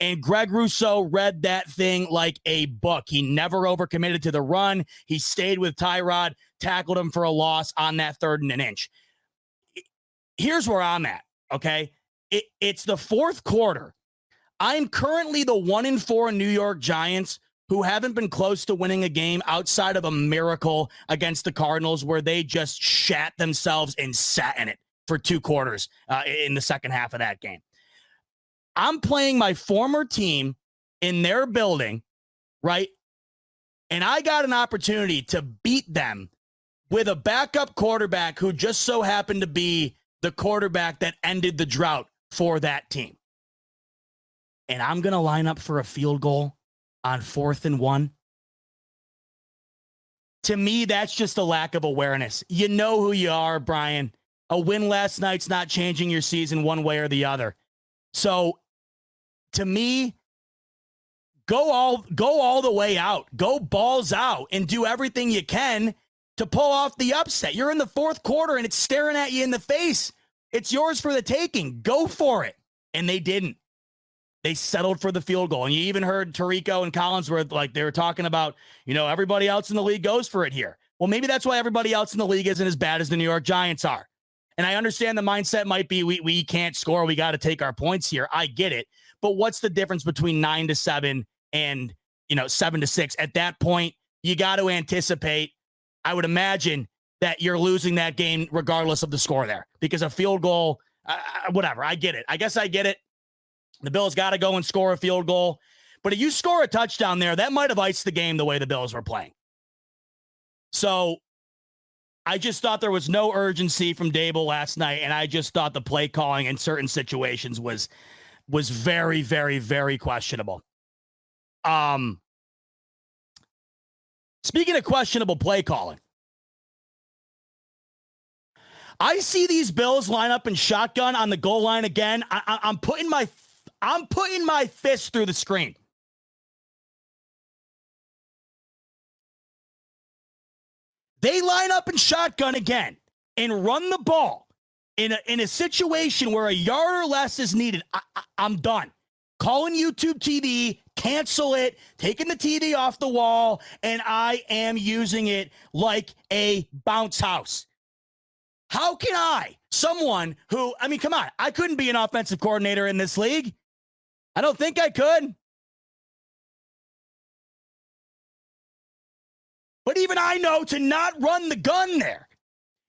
and Greg Rousseau read that thing like a book. He never overcommitted to the run. He stayed with Tyrod, tackled him for a loss on that 3rd and 1 inch. Here's where I'm at, okay? It's the 4th quarter. I'm currently the 1-4 New York Giants who haven't been close to winning a game outside of a miracle against the Cardinals where they just shat themselves and sat in it for 2 quarters in the second half of that game. I'm playing my former team in their building, right? And I got an opportunity to beat them with a backup quarterback who just so happened to be the quarterback that ended the drought for that team. And I'm going to line up for a field goal on 4th and 1. To me, that's just a lack of awareness. You know who you are, Brian. A win last night's not changing your season one way or the other. So, to me, go all the way out. Go balls out and do everything you can to pull off the upset. You're in the fourth quarter and it's staring at you in the face. It's yours for the taking. Go for it. And they didn't. They settled for the field goal. And you even heard Tirico and Collinsworth, like they were talking about, everybody else in the league goes for it here. Well, maybe that's why everybody else in the league isn't as bad as the New York Giants are. And I understand the mindset might be we can't score. We got to take our points here. I get it. But what's the difference between 9-7 and 7-6? At that point, you got to anticipate, I would imagine, that you're losing that game regardless of the score there. Because a field goal, whatever, I get it. I guess I get it. The Bills got to go and score a field goal. But if you score a touchdown there, that might have iced the game the way the Bills were playing. So I just thought there was no urgency from Dable last night, and I just thought the play calling in certain situations was very, very, very questionable. Speaking of questionable play calling, I see these Bills line up in shotgun on the goal line again. I'm putting my fist through the screen. They line up in shotgun again and run the ball in a situation where a yard or less is needed. I'm done. Calling YouTube TV, cancel it, taking the TV off the wall, and I am using it like a bounce house. How can someone who, come on, I couldn't be an offensive coordinator in this league. I don't think I could. But even I know to not run the gun there.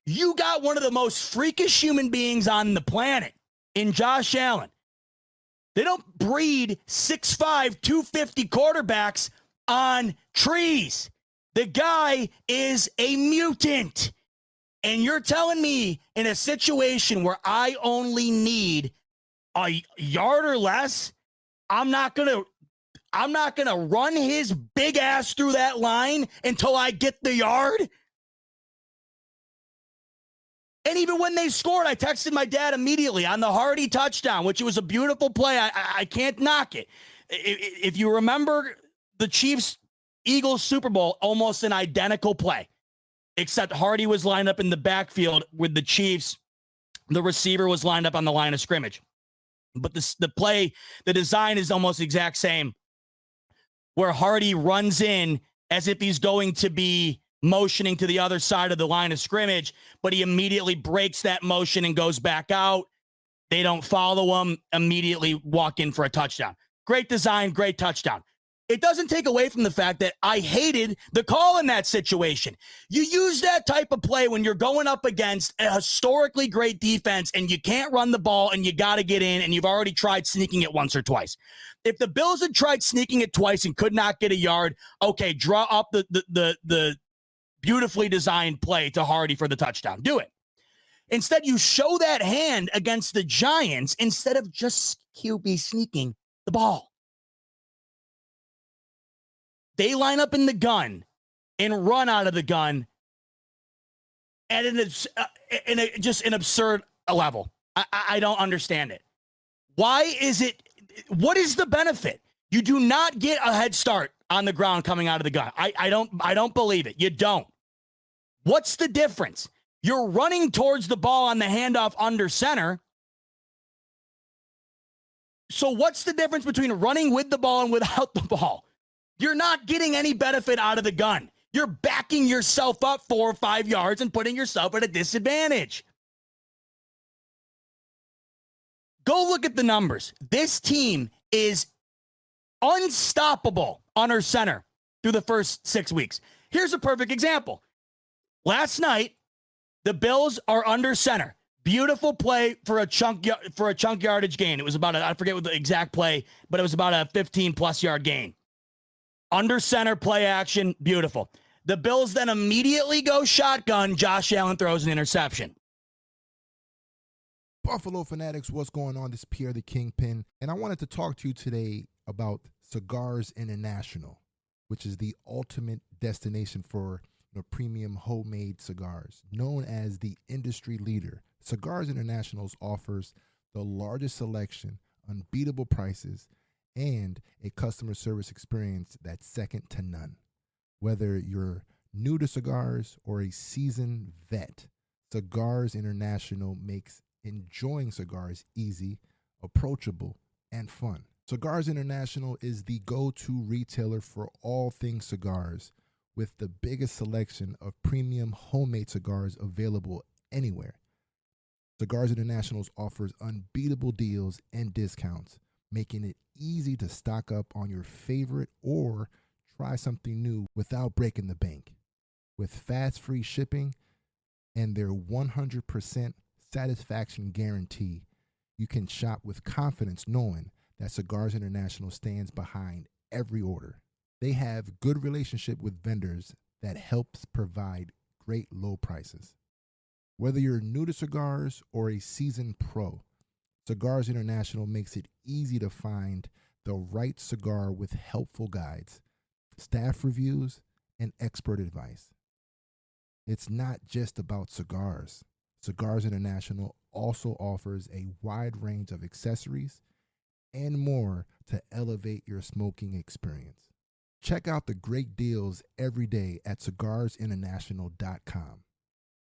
You got one of the most freakish human beings on the planet in Josh Allen. They don't breed 6'5", 250 quarterbacks on trees. The guy is a mutant. And you're telling me in a situation where I only need a yard or less, I'm not going to run his big ass through that line until I get the yard. And even when they scored, I texted my dad immediately on the Hardy touchdown, which was a beautiful play. I can't knock it. If you remember the Chiefs-Eagles Super Bowl, almost an identical play, except Hardy was lined up in the backfield with the Chiefs. The receiver was lined up on the line of scrimmage. But the play, the design is almost the exact same, where Hardy runs in as if he's going to be motioning to the other side of the line of scrimmage, but he immediately breaks that motion and goes back out. They don't follow him, immediately walk in for a touchdown. Great design, great touchdown. It doesn't take away from the fact that I hated the call in that situation. You use that type of play when you're going up against a historically great defense and you can't run the ball and you got to get in and you've already tried sneaking it once or twice. If the Bills had tried sneaking it twice and could not get a yard, okay, draw up the beautifully designed play to Hardy for the touchdown. Do it. Instead, you show that hand against the Giants instead of just QB sneaking the ball. They line up in the gun and run out of the gun at just an absurd level. I don't understand it. Why is it? What is the benefit? You do not get a head start on the ground coming out of the gun. I don't believe it. You don't. What's the difference? You're running towards the ball on the handoff under center. So what's the difference between running with the ball and without the ball? You're not getting any benefit out of the gun. You're backing yourself up 4 or 5 yards and putting yourself at a disadvantage. Go look at the numbers. This team is unstoppable under center through the first 6 weeks. Here's a perfect example. Last night, the Bills are under center. Beautiful play for a chunk yardage gain. It was about I forget what the exact play, but it was about a 15-plus yard gain. Under center play action, beautiful. The Bills then immediately go shotgun. Josh Allen throws an interception. Buffalo Fanatics, what's going on? This is Pierre the Kingpin, and I wanted to talk to you today about Cigars International, which is the ultimate destination for premium homemade cigars. Known as the industry leader, Cigars Internationals offers the largest selection, unbeatable prices, and a customer service experience that's second to none. Whether you're new to cigars or a seasoned vet, Cigars International makes enjoying cigars easy, approachable, and fun. Cigars International is the go-to retailer for all things cigars, with the biggest selection of premium homemade cigars available anywhere. Cigars International offers unbeatable deals and discounts, making it easy to stock up on your favorite or try something new without breaking the bank. With fast free shipping and their 100% satisfaction guarantee, you can shop with confidence knowing that Cigars International stands behind every order. They have good relationship with vendors that helps provide great low prices. Whether you're new to cigars or a seasoned pro, Cigars International makes it easy to find the right cigar with helpful guides, staff reviews, and expert advice. It's not just about cigars. Cigars International also offers a wide range of accessories and more to elevate your smoking experience. Check out the great deals every day at cigarsinternational.com.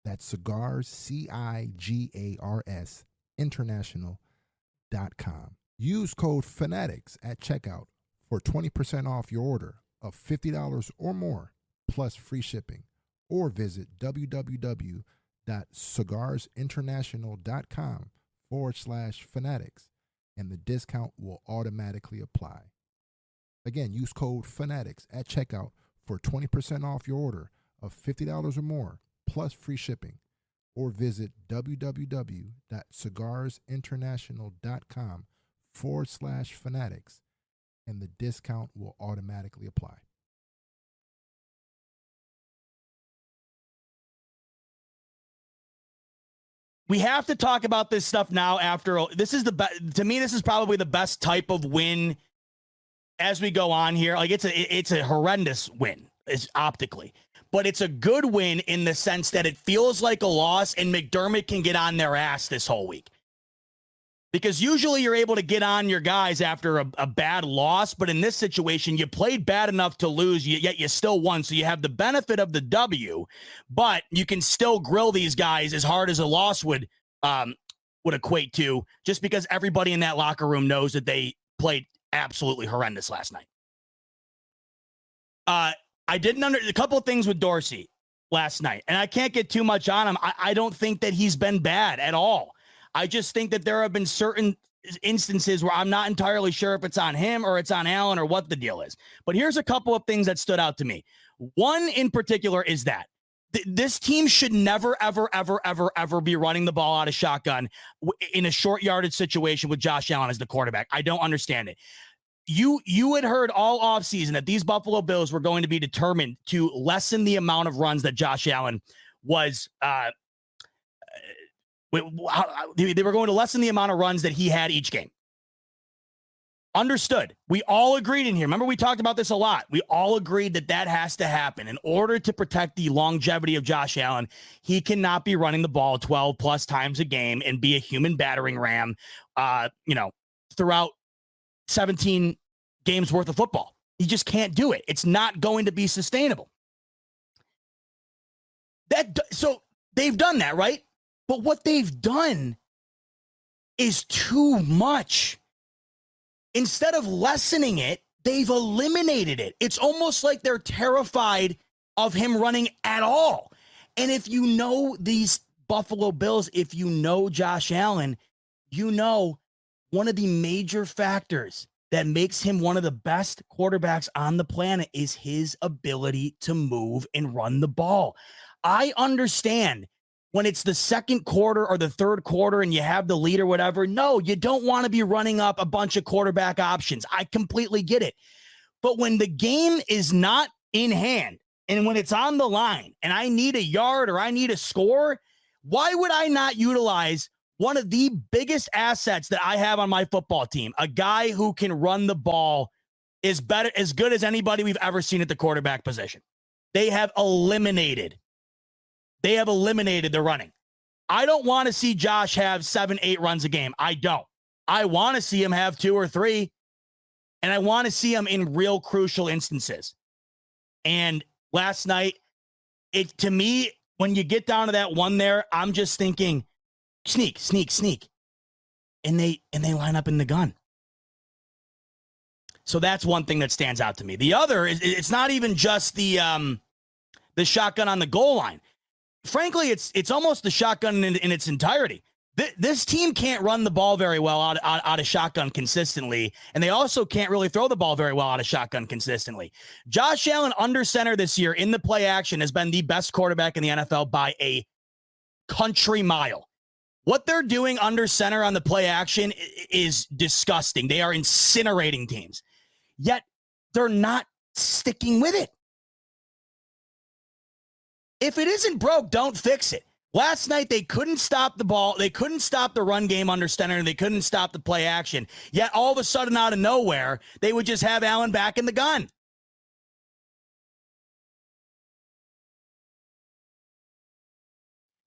That's cigars, CIGARS, international.com. Use code FANATICS at checkout for 20% off your order of $50 or more, plus free shipping. Or visit www.cigarsinternational.com/fanatics, and the discount will automatically apply. Again, use code FANATICS at checkout for 20% off your order of $50 or more, plus free shipping. Or visit www.cigarsinternational.com/fanatics, and the discount will automatically apply. We have to talk about this stuff now. This is to me, this is probably the best type of win as we go on here. Like it's a horrendous win is optically, but it's a good win in the sense that it feels like a loss and McDermott can get on their ass this whole week. Because usually you're able to get on your guys after a bad loss, but in this situation, you played bad enough to lose, yet you still won. So you have the benefit of the W, but you can still grill these guys as hard as a loss would equate to, just because everybody in that locker room knows that they played absolutely horrendous last night. I didn't a couple of things with Dorsey last night, and I can't get too much on him. I don't think that he's been bad at all. I just think that there have been certain instances where I'm not entirely sure if it's on him or it's on Allen or what the deal is. But here's a couple of things that stood out to me. One in particular is that this team should never, ever, ever, ever, ever be running the ball out of shotgun in a short yardage situation with Josh Allen as the quarterback. I don't understand it. You had heard all offseason that these Buffalo Bills were going to be determined to lessen the amount of runs that Josh Allen was they were going to lessen the amount of runs that he had each game. Understood. We all agreed in here. Remember, we talked about this a lot. We all agreed that that has to happen. In order to protect the longevity of Josh Allen, he cannot be running the ball 12 plus times a game and be a human battering ram, throughout 17 games worth of football. He just can't do it. It's not going to be sustainable. So they've done that, right? But what they've done is too much. Instead of lessening it, they've eliminated it. It's almost like they're terrified of him running at all. And if you know these Buffalo Bills, if you know Josh Allen, you know one of the major factors that makes him one of the best quarterbacks on the planet is his ability to move and run the ball. I understand when it's the second quarter or the third quarter and you have the lead or whatever. No, you don't want to be running up a bunch of quarterback options. I completely get it. But when the game is not in hand and when it's on the line and I need a yard or I need a score, why would I not utilize one of the biggest assets that I have on my football team, a guy who can run the ball as good as anybody we've ever seen at the quarterback position? They have eliminated the running. I don't want to see Josh have 7-8 runs a game. I don't. I want to see him have 2 or 3, and I want to see him in real crucial instances. And last night, to me, when you get down to that one there, I'm just thinking, sneak. And they line up in the gun. So that's one thing that stands out to me. The other is it's not even just the shotgun on the goal line. Frankly, it's almost the shotgun in its entirety. This team can't run the ball very well out of shotgun consistently, and they also can't really throw the ball very well out of shotgun consistently. Josh Allen under center this year in the play action has been the best quarterback in the NFL by a country mile. What they're doing under center on the play action is disgusting. They are incinerating teams, yet they're not sticking with it. If it isn't broke, don't fix it. Last night, they couldn't stop the ball. They couldn't stop the run game under center, and they couldn't stop the play action. Yet, all of a sudden, out of nowhere, they would just have Allen back in the gun.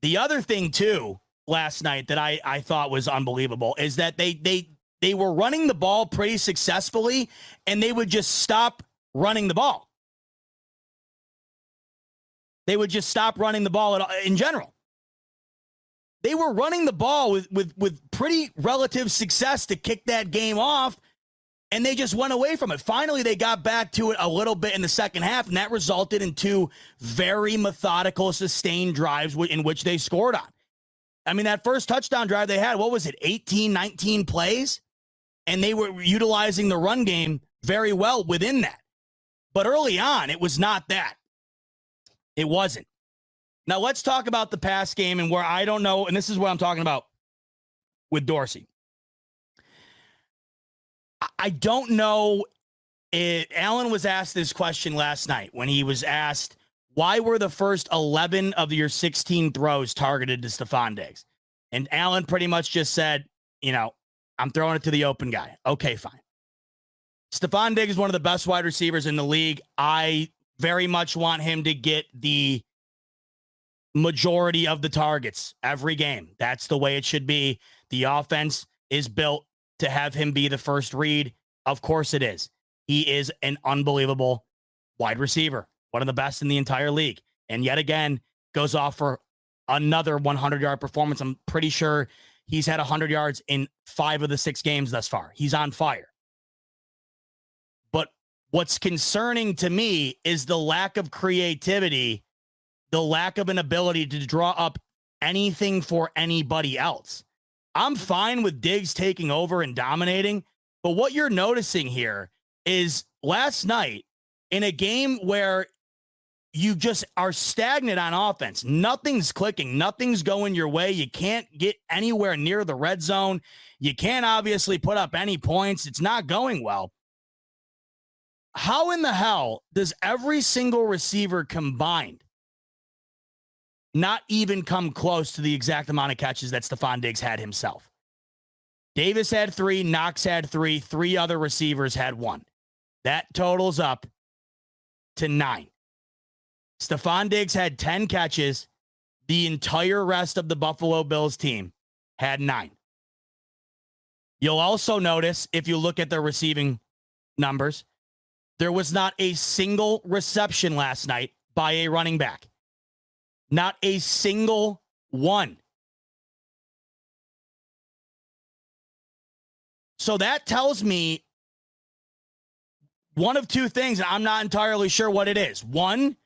The other thing, too, last night that I thought was unbelievable is that they were running the ball pretty successfully, and they would just stop running the ball. They would just stop running the ball in general. They were running the ball with pretty relative success to kick that game off, and they just went away from it. Finally, they got back to it a little bit in the second half, and that resulted in 2 very methodical, sustained drives in which they scored on. I mean, that first touchdown drive they had, what was it, 18, 19 plays? And they were utilizing the run game very well within that. But early on, it was not that. It wasn't. Now, let's talk about the pass game and where I don't know, and this is what I'm talking about with Dorsey. I don't know if Allen was asked this question last night when he was asked, why were the first 11 of your 16 throws targeted to Stephon Diggs? And Allen pretty much just said, I'm throwing it to the open guy. Okay, fine. Stephon Diggs is one of the best wide receivers in the league. I very much want him to get the majority of the targets every game. That's the way it should be. The offense is built to have him be the first read. Of course it is. He is an unbelievable wide receiver, one of the best in the entire league. And yet again, goes off for another 100-yard performance. I'm pretty sure he's had 100 yards in 5 of the 6 games thus far. He's on fire. But what's concerning to me is the lack of creativity, the lack of an ability to draw up anything for anybody else. I'm fine with Diggs taking over and dominating, but what you're noticing here is last night in a game where you just are stagnant on offense, nothing's clicking, nothing's going your way. You can't get anywhere near the red zone. You can't obviously put up any points. It's not going well. How in the hell does every single receiver combined not even come close to the exact amount of catches that Stephon Diggs had himself? Davis had 3, Knox had 3, 3 other receivers had 1. That totals up to 9. Stephon Diggs had 10 catches. The entire rest of the Buffalo Bills team had 9. You'll also notice, if you look at their receiving numbers, there was not a single reception last night by a running back. Not a single one. So that tells me one of 2 things, and I'm not entirely sure what it is. 1,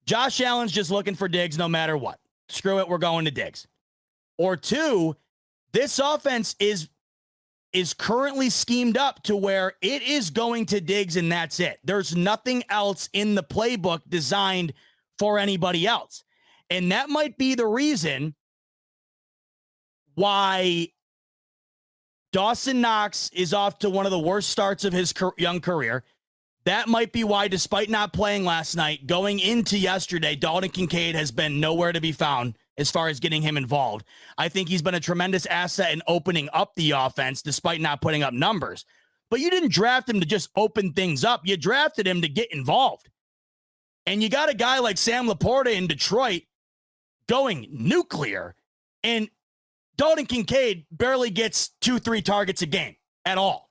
Josh Allen's just looking for Diggs no matter what. Screw it, we're going to Diggs. Or 2, this offense is currently schemed up to where it is going to Diggs and that's it. There's nothing else in the playbook designed for anybody else. And that might be the reason why Dawson Knox is off to one of the worst starts of his young career. That might be why, despite not playing last night, going into yesterday, Dalton Kincaid has been nowhere to be found as far as getting him involved. I think he's been a tremendous asset in opening up the offense, despite not putting up numbers. But you didn't draft him to just open things up. You drafted him to get involved. And you got a guy like Sam Laporta in Detroit going nuclear, and Dalton Kincaid barely gets 2-3 targets a game at all.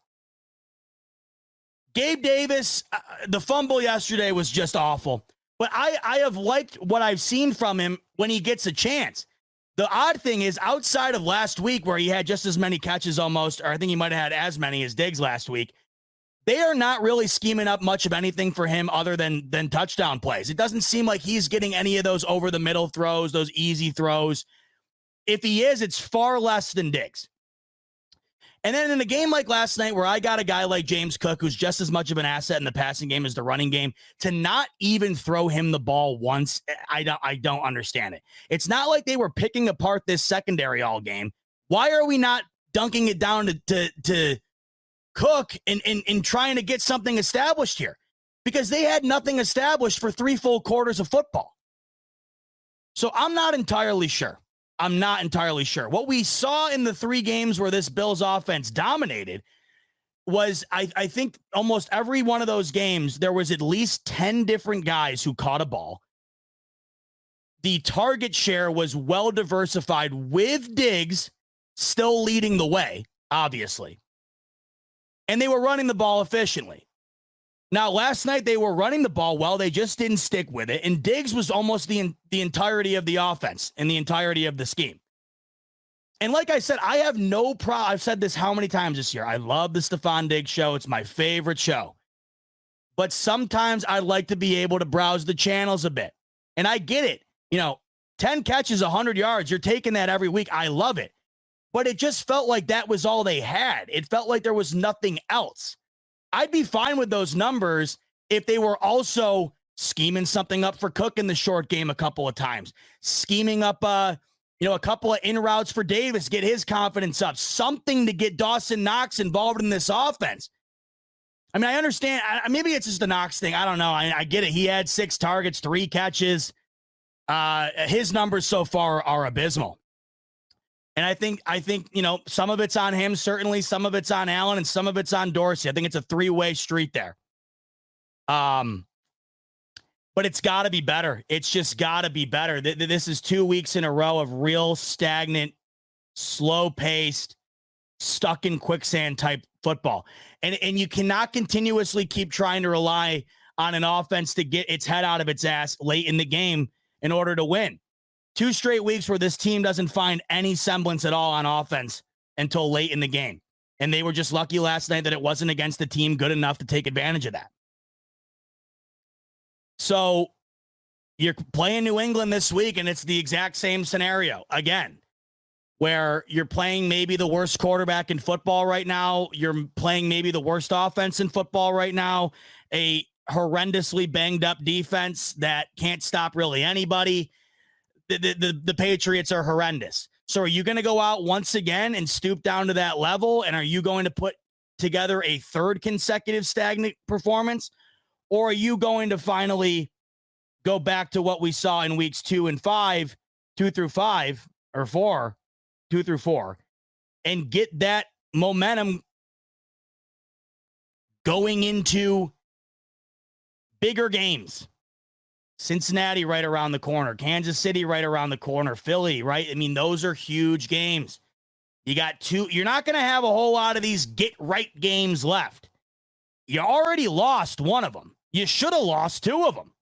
Gabe Davis, the fumble yesterday was just awful. But I have liked what I've seen from him when he gets a chance. The odd thing is, outside of last week where he had just as many catches almost, or I think he might have had as many as Diggs last week, they are not really scheming up much of anything for him other than touchdown plays. It doesn't seem like he's getting any of those over-the-middle throws, those easy throws. If he is, it's far less than Diggs. And then in a game like last night where I got a guy like James Cook, who's just as much of an asset in the passing game as the running game, to not even throw him the ball once, I don't understand it. It's not like they were picking apart this secondary all game. Why are we not dunking it down to Cook and trying to get something established here? Because they had nothing established for 3 full quarters of football. So I'm not entirely sure. What we saw in the 3 games where this Bills offense dominated was, I think almost every one of those games, there was at least 10 different guys who caught a ball. The target share was well diversified, with Diggs still leading the way, obviously. And they were running the ball efficiently. Now, last night they were running the ball well. They just didn't stick with it. And Diggs was almost the entirety of the offense and the entirety of the scheme. And like I said, I have no problem. I've said this how many times this year. I love the Stephon Diggs show. It's my favorite show. But sometimes I like to be able to browse the channels a bit. And I get it. 10 catches, 100 yards. You're taking that every week. I love it. But it just felt like that was all they had. It felt like there was nothing else. I'd be fine with those numbers if they were also scheming something up for Cook in the short game a couple of times, scheming up, a couple of in routes for Davis, get his confidence up, something to get Dawson Knox involved in this offense. I mean, I understand. Maybe it's just the Knox thing. I don't know. I get it. He had 6 targets, 3 catches. His numbers so far are abysmal. And I think, some of it's on him, certainly. Some of it's on Allen, and some of it's on Dorsey. I think it's a 3-way street there. But it's got to be better. It's just got to be better. This is 2 weeks in a row of real stagnant, slow-paced, stuck in quicksand type football. And you cannot continuously keep trying to rely on an offense to get its head out of its ass late in the game in order to win. 2 straight weeks where this team doesn't find any semblance at all on offense until late in the game. And they were just lucky last night that it wasn't against a team good enough to take advantage of that. So you're playing New England this week, and it's the exact same scenario again, where you're playing maybe the worst quarterback in football right now. You're playing maybe the worst offense in football right now, a horrendously banged up defense that can't stop really anybody. The Patriots are horrendous. So are you going to go out once again and stoop down to that level? And are you going to put together a 3rd consecutive stagnant performance? Or are you going to finally go back to what we saw in weeks 2 through 4, and get that momentum going into bigger games? Cincinnati right around the corner, Kansas City right around the corner, Philly, right? I mean, those are huge games. You got 2. You're not going to have a whole lot of these get right games left. You already lost one of them. You should have lost 2 of them.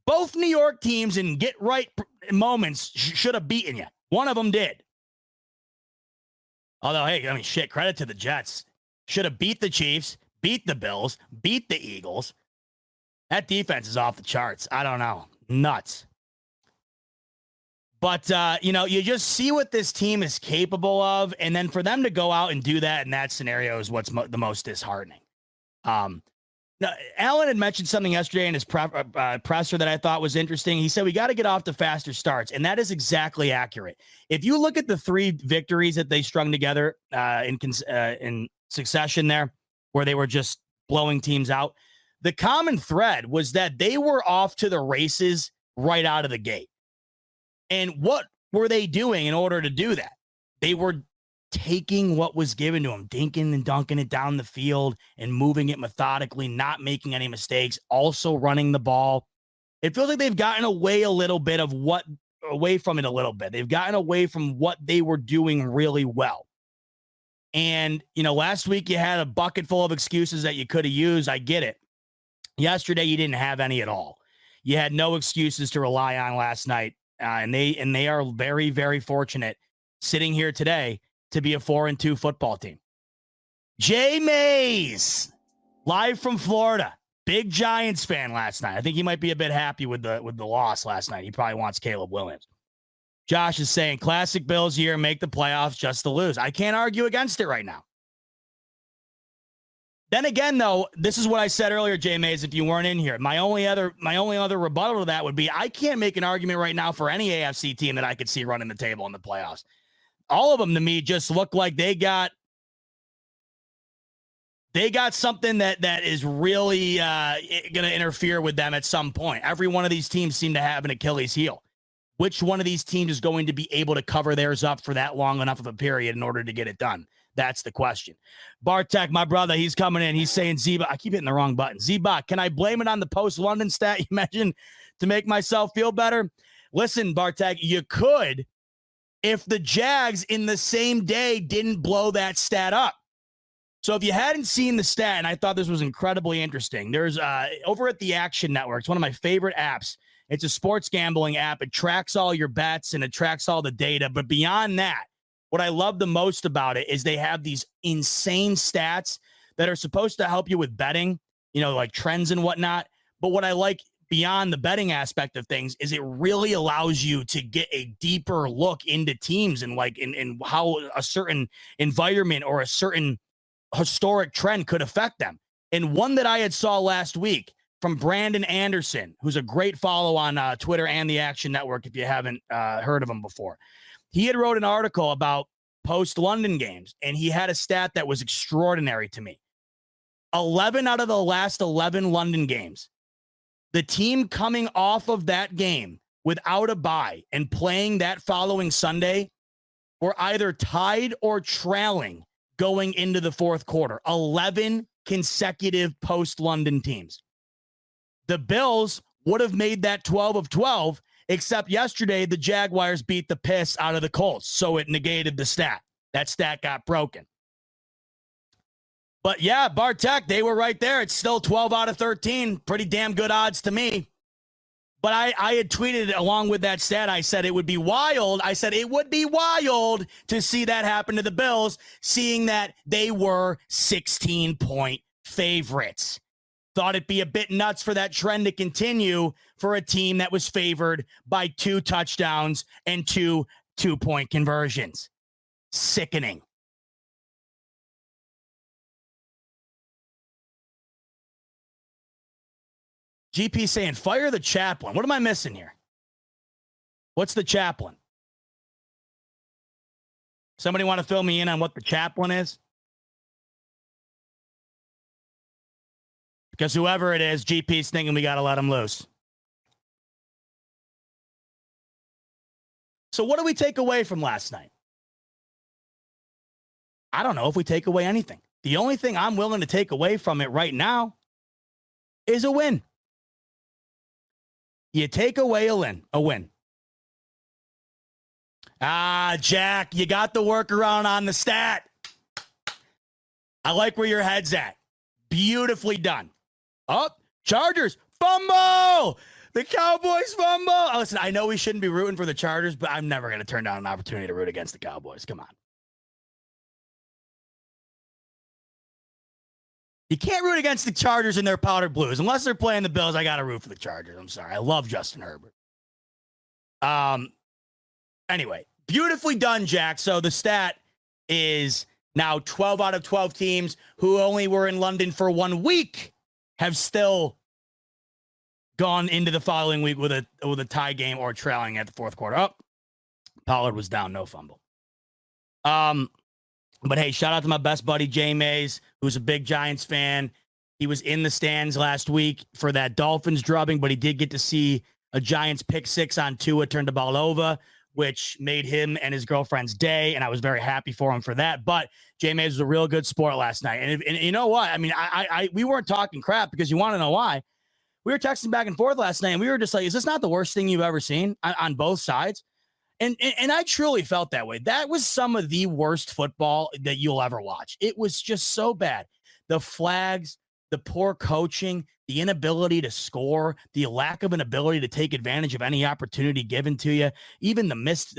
Both New York teams in get right moments should have beaten you. One of them did. Although, hey, credit to the Jets. Should have beat the Chiefs, beat the Bills, beat the Eagles. That defense is off the charts. I don't know. Nuts. But, you just see what this team is capable of. And then for them to go out and do that in that scenario is what's the most disheartening. Now, Allen had mentioned something yesterday in his presser that I thought was interesting. He said, we got to get off to faster starts. And that is exactly accurate. If you look at the 3 victories that they strung together in succession there, where they were just blowing teams out, the common thread was that they were off to the races right out of the gate. And what were they doing in order to do that? They were taking what was given to them, dinking and dunking it down the field and moving it methodically, not making any mistakes, also running the ball. It feels like they've gotten away away from it a little bit. They've gotten away from what they were doing really well. And, last week you had a bucket full of excuses that you could have used. I get it. Yesterday, you didn't have any at all. You had no excuses to rely on last night. And they are very, very fortunate sitting here today to be a 4-2 football team. Jay Mays, live from Florida. Big Giants fan last night. I think he might be a bit happy with the loss last night. He probably wants Caleb Williams. Josh is saying, classic Bills year, make the playoffs just to lose. I can't argue against it right now. Then again, though, this is what I said earlier, Jay Mays, if you weren't in here. My only other rebuttal to that would be I can't make an argument right now for any AFC team that I could see running the table in the playoffs. All of them, to me, just look like they got something that is really going to interfere with them at some point. Every one of these teams seem to have an Achilles heel. Which one of these teams is going to be able to cover theirs up for that long enough of a period in order to get it done? That's the question. Bartek, my brother, he's coming in. He's saying, Zeba, I keep hitting the wrong button. Zeba, can I blame it on the post-London stat you mentioned to make myself feel better? Listen, Bartek, you could if the Jags in the same day didn't blow that stat up. So if you hadn't seen the stat, and I thought this was incredibly interesting, there's over at the Action Network, it's one of my favorite apps. It's a sports gambling app. It tracks all your bets and it tracks all the data. But beyond that, what I love the most about it is they have these insane stats that are supposed to help you with betting, like trends and whatnot. But what I like beyond the betting aspect of things is it really allows you to get a deeper look into teams and in how a certain environment or a certain historic trend could affect them. And one that I had saw last week from Brandon Anderson, who's a great follow on Twitter and the Action Network, if you haven't heard of him before. He had wrote an article about post-London games, and he had a stat that was extraordinary to me. 11 out of the last 11 London games, the team coming off of that game without a bye and playing that following Sunday were either tied or trailing going into the fourth quarter. 11 consecutive post-London teams. The Bills would have made that 12 of 12, except yesterday the Jaguars beat the piss out of the Colts, so it negated the stat. That stat got broken. But yeah, Bartek, they were right there. It's still 12 out of 13. Pretty damn good odds to me. But I had tweeted along with that stat, I said it would be wild. I said it would be wild to see that happen to the Bills, seeing that they were 16-point favorites. Thought it'd be a bit nuts for that trend to continue for a team that was favored by 2 touchdowns and 2 2-point conversions. Sickening. GP saying, fire the chaplain. What am I missing here? What's the chaplain? Somebody want to fill me in on what the chaplain is? Because whoever it is, GP's thinking we got to let him loose. So what do we take away from last night? I don't know if we take away anything. The only thing I'm willing to take away from it right now is a win. You take away a win. Jack, you got the workaround on the stat. I like where your head's at. Beautifully done. Up, Chargers, fumble! The Cowboys fumble! Oh, listen, I know we shouldn't be rooting for the Chargers, but I'm never going to turn down an opportunity to root against the Cowboys. Come on. You can't root against the Chargers in their powdered blues. Unless they're playing the Bills, I got to root for the Chargers. I'm sorry. I love Justin Herbert. Anyway, beautifully done, Jack. So the stat is now 12 out of 12 teams who only were in London for 1 week have still gone into the following week with a tie game or trailing at the fourth quarter. Oh, Pollard was down, no fumble. But hey, shout out to my best buddy, Jay Mays, who's a big Giants fan. He was in the stands last week for that Dolphins drubbing, but he did get to see a Giants pick 6 on Tua turn the ball over, which made him and his girlfriend's day, and I was very happy for him for that. But Jay Mays was a real good sport last night. And you know what? I mean, we weren't talking crap because you want to know why. we were texting back and forth last night, and we were just like, is this not the worst thing you've ever seen on both sides? And I truly felt that way. That was some of the worst football that you'll ever watch. It was just so bad. The flags, the poor coaching, the inability to score, the lack of an ability to take advantage of any opportunity given to you, even the miss,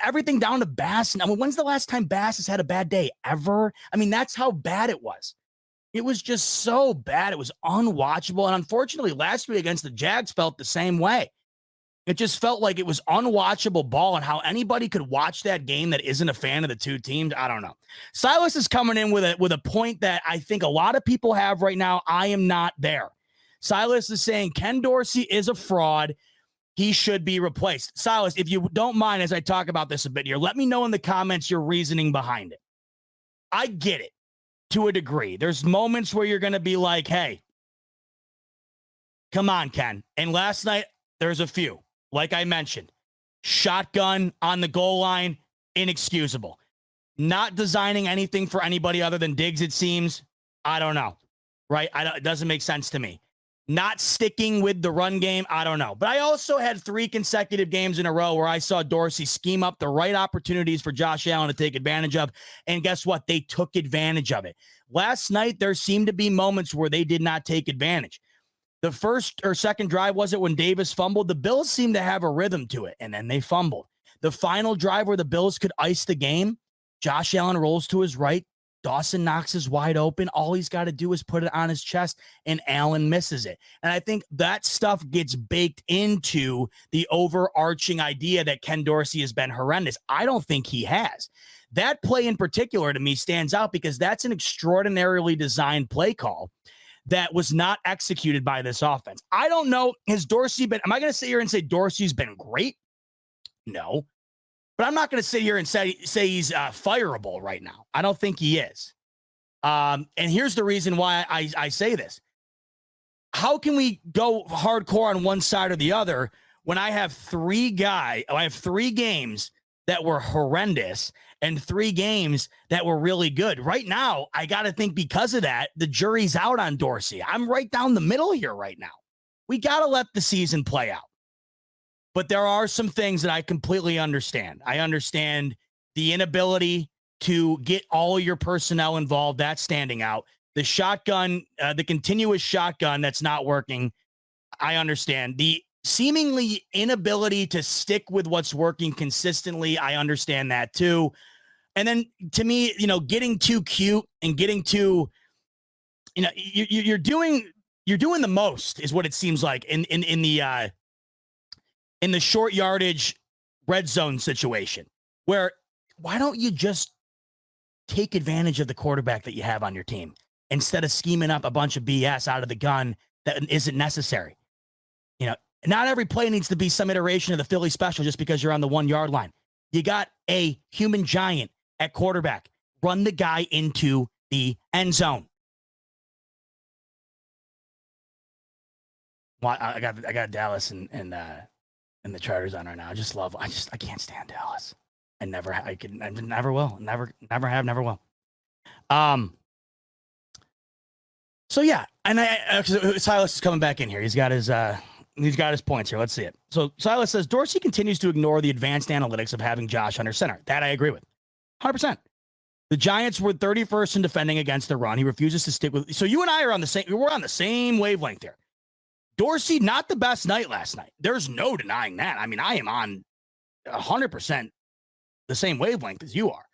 everything down to Bass. I mean, when's the last time Bass has had a bad day ever? I mean, that's how bad it was. It was just so bad. It was unwatchable. And unfortunately, last week against the Jags felt the same way. It just felt like it was unwatchable ball, and how anybody could watch that game that isn't a fan of the two teams, I don't know. Silas is coming in with a point that I think a lot of people have right now. I am not there. Silas is saying Ken Dorsey is a fraud. He should be replaced. Silas, if you don't mind, as I talk about this a bit here, let me know in the comments your reasoning behind it. I get it to a degree. There's moments where you're going to be like, hey, come on, Ken. And last night, there's a few. Like I mentioned, shotgun on the goal line, inexcusable. Not designing anything for anybody other than Diggs, it seems. I don't know, right? It doesn't make sense to me. Not sticking with the run game, I don't know. But I also had 3 consecutive games in a row where I saw Dorsey scheme up the right opportunities for Josh Allen to take advantage of. And guess what? They took advantage of it. Last night, there seemed to be moments where they did not take advantage. The first or second drive, was it when Davis fumbled? The Bills seemed to have a rhythm to it, and then they fumbled. The final drive where the Bills could ice the game, Josh Allen rolls to his right. Dawson Knox is wide open. All he's got to do is put it on his chest, and Allen misses it. And I think that stuff gets baked into the overarching idea that Ken Dorsey has been horrendous. I don't think he has. That play in particular to me stands out because that's an extraordinarily designed play call that was not executed by this offense. I don't know. Has Dorsey been, am I going to sit here and say Dorsey's been great? No. But I'm not going to sit here and say he's fireable right now. I don't think he is. And here's the reason why I say this. How can we go hardcore on one side or the other when I have 3 games that were horrendous and 3 games that were really good? Right now, I got to think because of that, the jury's out on Dorsey. I'm right down the middle here right now. We got to let the season play out. But there are some things that I completely understand. I understand the inability to get all your personnel involved. That's standing out. The shotgun, the continuous shotgun that's not working. I understand. The seemingly inability to stick with what's working consistently. I understand that too. And then to me, getting too cute and getting too, you're doing the most is what it seems like in the short yardage red zone situation, where why don't you just take advantage of the quarterback that you have on your team instead of scheming up a bunch of BS out of the gun that isn't necessary? Not every play needs to be some iteration of the Philly special just because you're on the 1 yard line. You got a human giant at quarterback. Run the guy into the end zone. Well, I got Dallas and the Chargers on right now. I can't stand Dallas. I never will. Never have, never will. So yeah, and Silas is coming back in here. He's got his points here. Let's see it. So Silas says Dorsey continues to ignore the advanced analytics of having Josh under center. That I agree with, 100%. The Giants were 31st in defending against the run. He refuses to stick with. So you and I are on the same. We're on the same wavelength here. Dorsey, not the best night last night. There's no denying that. I mean, I am on 100% the same wavelength as you are.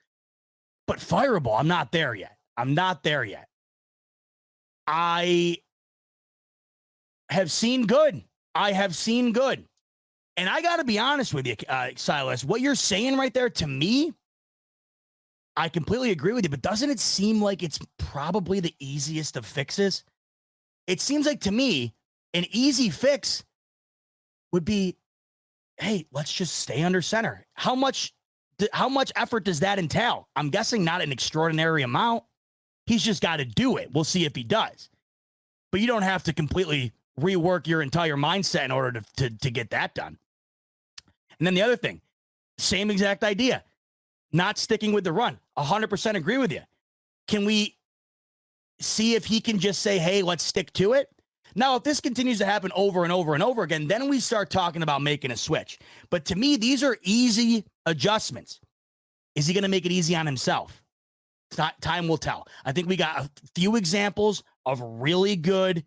But fireable, I'm not there yet. I have seen good. And I got to be honest with you, Silas, what you're saying right there, to me, I completely agree with you, but doesn't it seem like it's probably the easiest of fixes? It seems like to me, an easy fix would be, hey, let's just stay under center. How much effort does that entail? I'm guessing not an extraordinary amount. He's just got to do it. We'll see if he does. But you don't have to completely rework your entire mindset in order to get that done. And then the other thing, same exact idea, not sticking with the run. 100% agree with you. Can we see if he can just say, hey, let's stick to it? Now, if this continues to happen over and over and over again, then we start talking about making a switch. But to me, these are easy adjustments. Is he going to make it easy on himself? Time will tell. I think we got a few examples of really good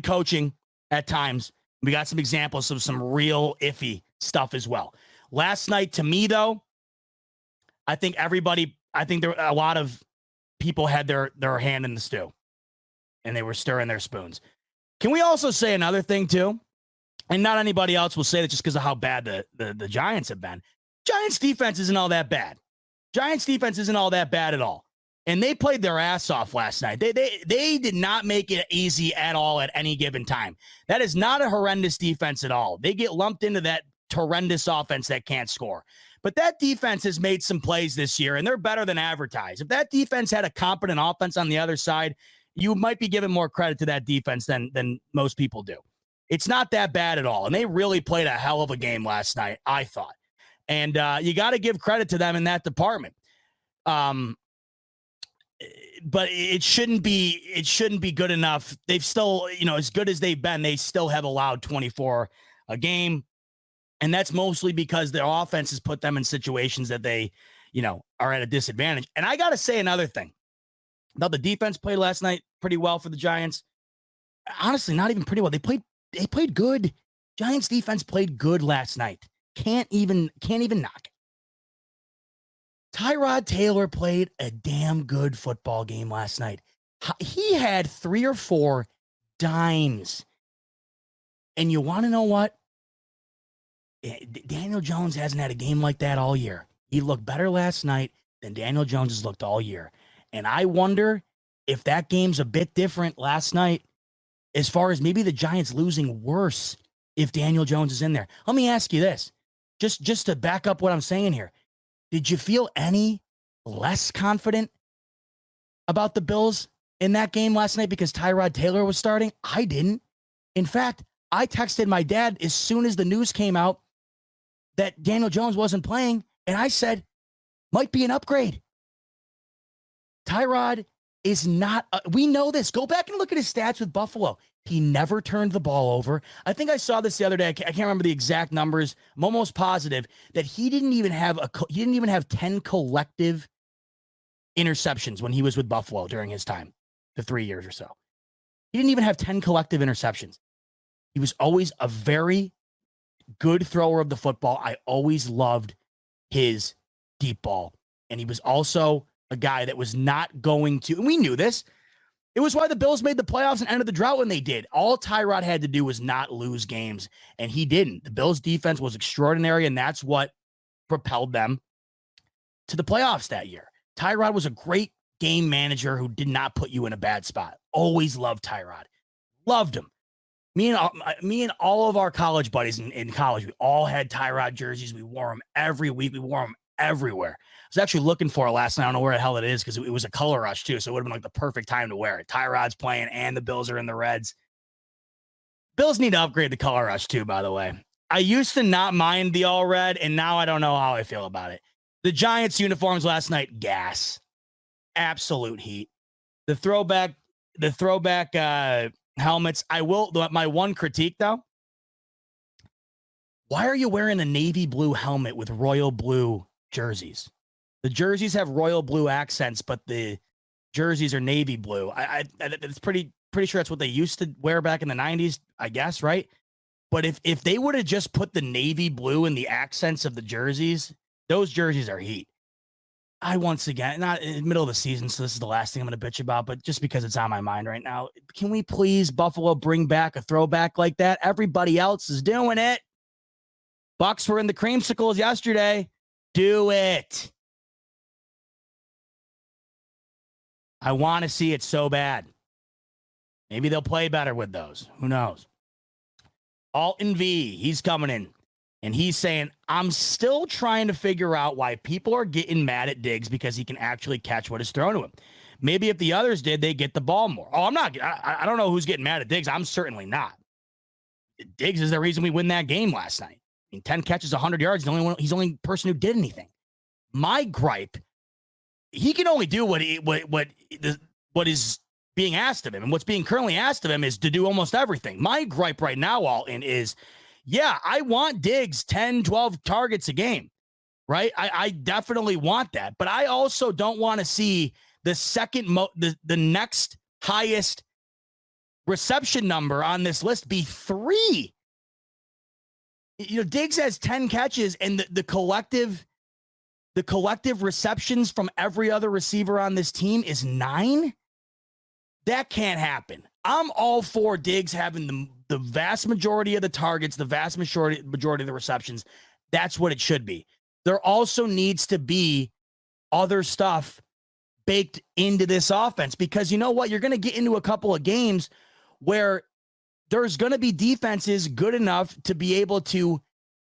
coaching at times. We got some examples of some real iffy stuff as well. Last night, to me, though, I think there a lot of people had their hand in the stew and they were stirring their spoons. Can we also say another thing, too? And not anybody else will say that just because of how bad the Giants have been. Giants defense isn't all that bad. Giants defense isn't all that bad at all. And they played their ass off last night. They did not make it easy at all at any given time. That is not a horrendous defense at all. They get lumped into that horrendous offense that can't score. But that defense has made some plays this year, and they're better than advertised. If that defense had a competent offense on the other side, you might be giving more credit to that defense than most people do. It's not that bad at all. And they really played a hell of a game last night, I thought. And you got to give credit to them in that department. But it shouldn't be good enough. They've still, as good as they've been, they still have allowed 24 a game. And that's mostly because their offense has put them in situations that they, are at a disadvantage. And I got to say another thing. Now, the defense played last night pretty well for the Giants. Honestly, not even pretty well. They played good. Giants defense played good last night. Can't even knock it. Tyrod Taylor played a damn good football game last night. He had 3 or 4 dimes. And you want to know what? Daniel Jones hasn't had a game like that all year. He looked better last night than Daniel Jones has looked all year. And I wonder if that game's a bit different last night as far as maybe the Giants losing worse if Daniel Jones is in there. Let me ask you this, just to back up what I'm saying here. Did you feel any less confident about the Bills in that game last night because Tyrod Taylor was starting? I didn't. In fact, I texted my dad as soon as the news came out that Daniel Jones wasn't playing, and I said, might be an upgrade. Tyrod is not, we know this. Go back and look at his stats with Buffalo. He never turned the ball over. I think I saw this the other day. I can't remember the exact numbers. I'm almost positive that he didn't even have 10 collective interceptions when he was with Buffalo during his time, the 3 years or so. He didn't even have 10 collective interceptions. He was always a very good thrower of the football. I always loved his deep ball. And he was also a guy that was not going to, and we knew this. It was why the Bills made the playoffs and ended the drought when they did. All Tyrod had to do was not lose games, and he didn't. The Bills' defense was extraordinary, and that's what propelled them to the playoffs that year. Tyrod was a great game manager who did not put you in a bad spot. Always loved Tyrod. Loved him. Me and all of our college buddies in college, we all had Tyrod jerseys. We wore them every week. We wore them everywhere. I was actually looking for it last night. I don't know where the hell it is because it was a color rush too. So it would have been like the perfect time to wear it. Tyrod's playing and the Bills are in the Reds. Bills need to upgrade the color rush too, by the way. I used to not mind the all red, and now I don't know how I feel about it. The Giants uniforms last night, gas. Absolute heat. The throwback helmets. My one critique though. Why are you wearing a navy blue helmet with royal blue jerseys? The jerseys have royal blue accents, but the jerseys are navy blue. It's pretty sure that's what they used to wear back in the 90s, I guess, right? But if they would have just put the navy blue in the accents of the jerseys, those jerseys are heat. Once again, not in the middle of the season, so this is the last thing I'm going to bitch about, but just because it's on my mind right now, can we please, Buffalo, bring back a throwback like that? Everybody else is doing it. Bucks were in the creamsicles yesterday. Do it. I want to see it so bad. Maybe they'll play better with those. Who knows? Alton V, he's coming in. And he's saying, I'm still trying to figure out why people are getting mad at Diggs because he can actually catch what is thrown to him. Maybe if the others did, they get the ball more. Oh, I'm not. I don't know who's getting mad at Diggs. I'm certainly not. Diggs is the reason we win that game last night. I mean, 10 catches, 100 yards. He's the only person who did anything. My gripe, he can only do what his being asked of him. And what's being currently asked of him is to do almost everything. My gripe right now, Alton, is, yeah, I want Diggs 10, 12 targets a game, right? I definitely want that. But I also don't want to see the next highest reception number on this list be 3. Diggs has 10 catches, and the collective receptions from every other receiver on this team is 9. That can't happen. I'm all for Diggs having the vast majority of the targets, the vast majority of the receptions. That's what it should be. There also needs to be other stuff baked into this offense, because you know what? You're going to get into a couple of games where there's going to be defenses good enough to be able to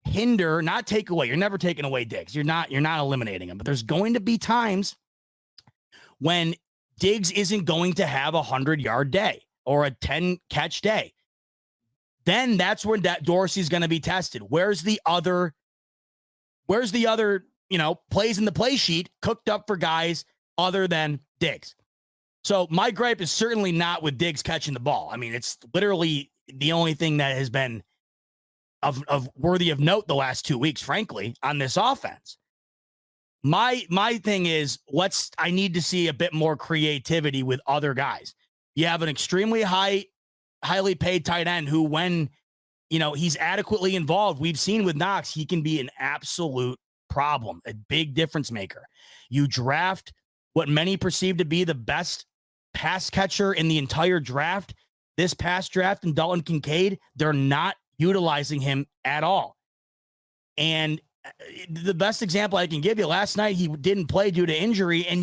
hinder, not take away. You're never taking away Diggs. You're not eliminating him, but there's going to be times when Diggs isn't going to have a 100-yard day or a 10-catch day. Then that's when Dorsey's going to be tested. Where's the other, plays in the play sheet cooked up for guys other than Diggs? So my gripe is certainly not with Diggs catching the ball. I mean, it's literally the only thing that has been of worthy of note the last 2 weeks, frankly, on this offense. My thing is, I need to see a bit more creativity with other guys. You have an extremely highly paid tight end who, when he's adequately involved, we've seen with Knox, he can be an absolute problem, a big difference maker. You draft what many perceive to be the best pass catcher in the entire draft, this past draft, in Dalton Kincaid. They're not utilizing him at all. And the best example I can give you, last night he didn't play due to injury, and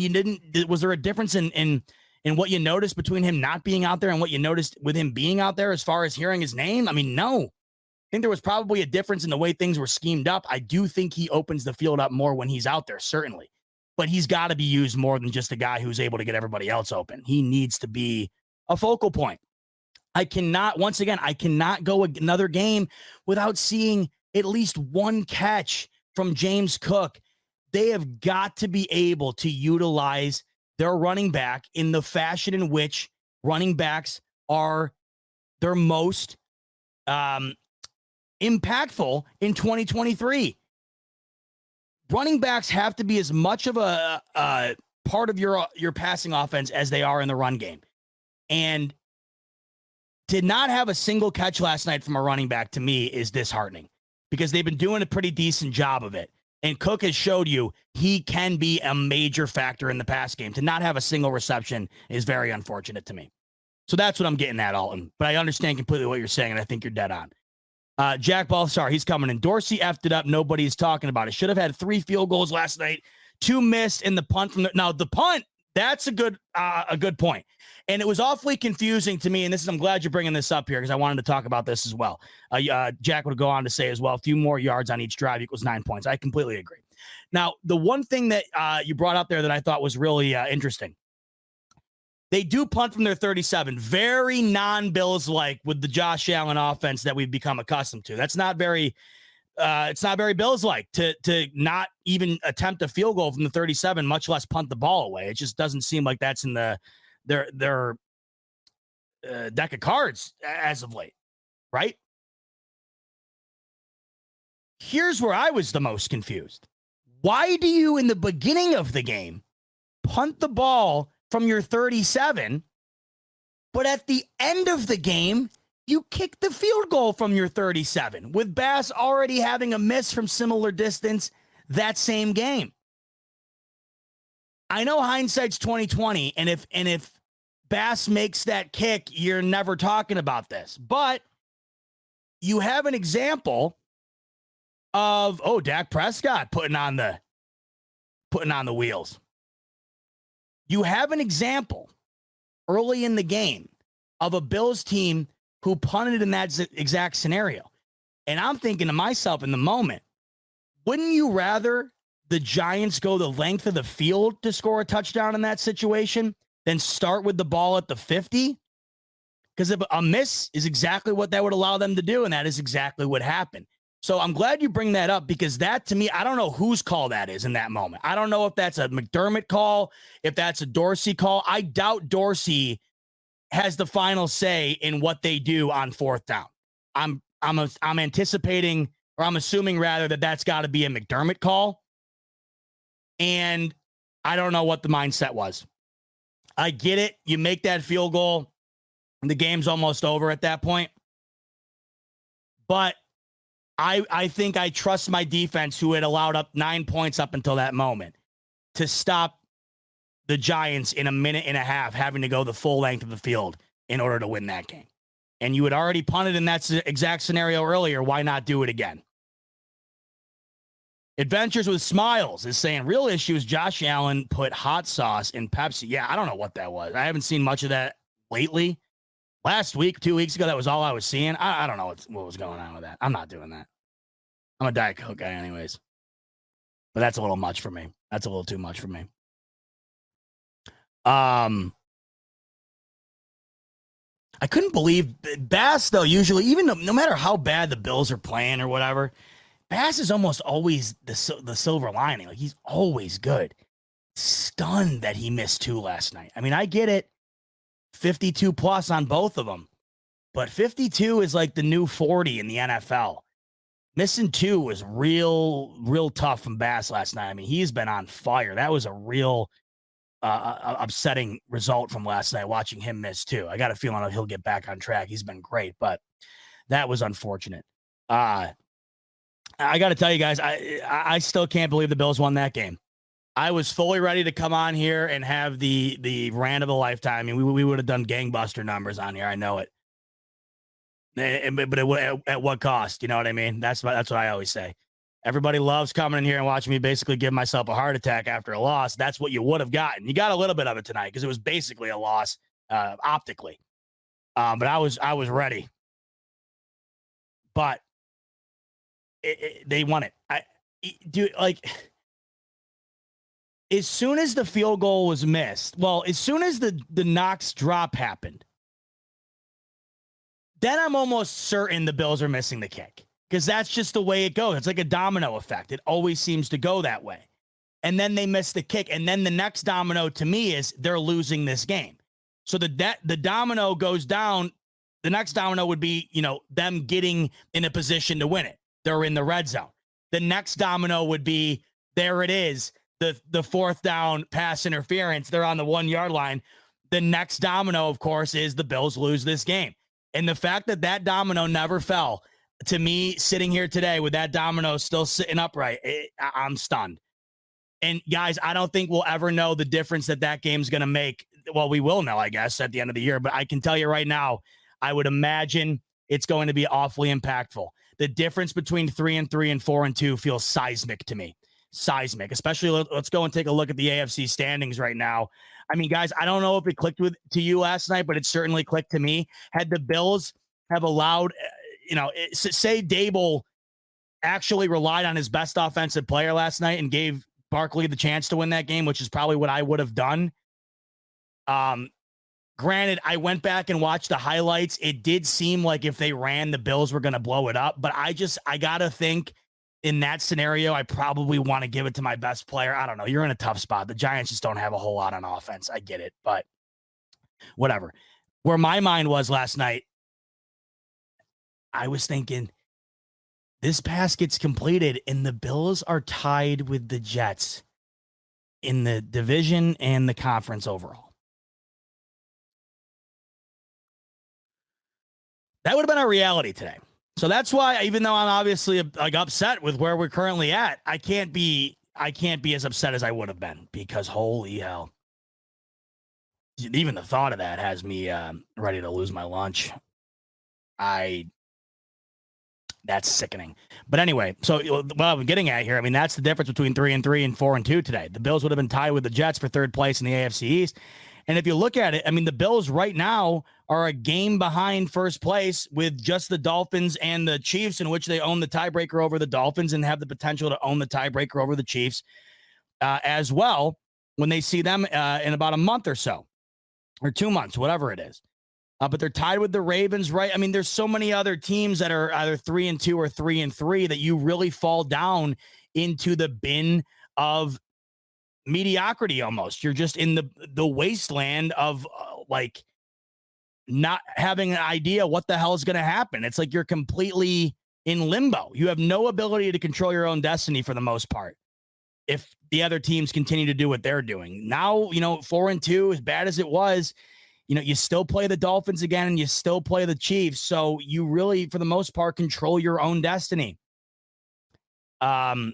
was there a difference in what you noticed between him not being out there and what you noticed with him being out there as far as hearing his name? I mean, no. I think there was probably a difference in the way things were schemed up. I do think he opens the field up more when he's out there, certainly. But he's got to be used more than just a guy who's able to get everybody else open. He needs to be a focal point. I cannot go another game without seeing at least one catch from James Cook. They have got to be able to utilize their running back in the fashion in which running backs are their most impactful in 2023. Running backs have to be as much of a part of your passing offense as they are in the run game. And did not have a single catch last night from a running back, to me, is disheartening, because they've been doing a pretty decent job of it. And Cook has showed you he can be a major factor in the pass game. To not have a single reception is very unfortunate to me. So that's what I'm getting at, Alton. But I understand completely what you're saying, and I think you're dead on. Jack Balthasar, he's coming in. Dorsey effed it up. Nobody's talking about it. Should have had 3 field goals last night, 2 missed, and the punt now the punt, that's a good point. And it was awfully confusing to me. And I'm glad you're bringing this up here, because I wanted to talk about this as well. Jack would go on to say as well, a few more yards on each drive equals 9 points. I completely agree. Now, the one thing that you brought up there that I thought was really interesting, they do punt from their 37, very non-Bills-like with the Josh Allen offense that we've become accustomed to. That's not very it's not very Bills-like to not even attempt a field goal from the 37, much less punt the ball away. It just doesn't seem like that's in their deck of cards as of late, right? Here's where I was the most confused. Why do you, in the beginning of the game, punt the ball from your 37, but at the end of the game, you kick the field goal from your 37, with Bass already having a miss from similar distance that same game? I know hindsight's 2020, and if Bass makes that kick, you're never talking about this. But you have an example of Dak Prescott putting on the wheels. You have an example early in the game of a Bills team who punted in that exact scenario. And I'm thinking to myself in the moment, wouldn't you rather the Giants go the length of the field to score a touchdown in that situation than start with the ball at the 50? Because a miss is exactly what that would allow them to do, and that is exactly what happened. So I'm glad you bring that up, because that, to me, I don't know whose call that is in that moment. I don't know if that's a McDermott call, if that's a Dorsey call. I doubt Dorsey has the final say in what they do on fourth down. I'm anticipating, or I'm assuming rather, that that's got to be a McDermott call. And I don't know what the mindset was. I get it. You make that field goal, and the game's almost over at that point. But I think I trust my defense, who had allowed up 9 points up until that moment, to stop the Giants in a minute and a half, having to go the full length of the field in order to win that game. And you had already punted in that exact scenario earlier. Why not do it again? Adventures with Smiles is saying, real issue is Josh Allen put hot sauce in Pepsi. Yeah, I don't know what that was. I haven't seen much of that lately. Last week, 2 weeks ago, that was all I was seeing. I don't know what was going on with that. I'm not doing that. I'm a Diet Coke guy anyways. But that's a little much for me. That's a little too much for me. I couldn't believe Bass, though, usually, even no matter how bad the Bills are playing or whatever, Bass is almost always the silver lining. Like, he's always good. Stunned that he missed 2 last night. I mean, I get it. 52 plus on both of them. But 52 is like the new 40 in the NFL. Missing 2 was real tough from Bass last night. I mean, he's been on fire. That was a real upsetting result from last night, watching him miss 2. I got a feeling he'll get back on track. He's been great, but that was unfortunate. I got to tell you guys, I still can't believe the Bills won that game. I was fully ready to come on here and have the rant of a lifetime. I mean, we would have done gangbuster numbers on here. I know it. But at what cost? You know what I mean? That's what I always say. Everybody loves coming in here and watching me basically give myself a heart attack after a loss. That's what you would have gotten. You got a little bit of it tonight because it was basically a loss optically. But I was ready. But they won it. As soon as the field goal was missed, as soon as the Knox drop happened, then I'm almost certain the Bills are missing the kick, because that's just the way it goes. It's like a domino effect. It always seems to go that way. And then they miss the kick. And then the next domino to me is they're losing this game. So the domino goes down. The next domino would be, them getting in a position to win it. They're in the red zone. The next domino would be, there it is, the fourth down pass interference. They're on the 1 yard line. The next domino, of course, is the Bills lose this game. And the fact that domino never fell, to me, sitting here today with that domino still sitting upright, I'm stunned. And guys, I don't think we'll ever know the difference that game's going to make. Well, we will know, I guess, at the end of the year. But I can tell you right now, I would imagine it's going to be awfully impactful. The difference between 3-3 and 4-2 feels seismic to me. Seismic, especially let's go and take a look at the AFC standings right now. I mean, guys, I don't know if it clicked to you last night, but it certainly clicked to me. Had the Bills have allowed, say Dable actually relied on his best offensive player last night and gave Barkley the chance to win that game, which is probably what I would have done. Granted, I went back and watched the highlights. It did seem like if they ran, the Bills were going to blow it up. But I got to think in that scenario, I probably want to give it to my best player. I don't know. You're in a tough spot. The Giants just don't have a whole lot on offense. I get it, but whatever. Where my mind was last night, I was thinking this pass gets completed and the Bills are tied with the Jets in the division and the conference overall. That would have been our reality today. So that's why, even though I'm obviously upset with where we're currently at, I can't be as upset as I would have been, because holy hell, even the thought of that has me ready to lose my lunch. That's sickening. But anyway, so what I'm getting at here, I mean, that's the difference between 3-3 and 4-2 today. The Bills would have been tied with the Jets for third place in the AFC East. And if you look at it, I mean, the Bills right now are a game behind first place with just the Dolphins and the Chiefs, in which they own the tiebreaker over the Dolphins and have the potential to own the tiebreaker over the Chiefs as well when they see them in about a month or so, or 2 months, whatever it is. But they're tied with the Ravens, right? I mean, there's so many other teams that are either 3-2 or 3-3 that you really fall down into the bin of mediocrity almost. You're just in the wasteland of not having an idea what the hell is going to happen. It's like you're completely in limbo. You have no ability to control your own destiny for the most part if the other teams continue to do what they're doing. Now, 4-2, as bad as it was, you still play the Dolphins again and you still play the Chiefs. So you really, for the most part, control your own destiny. The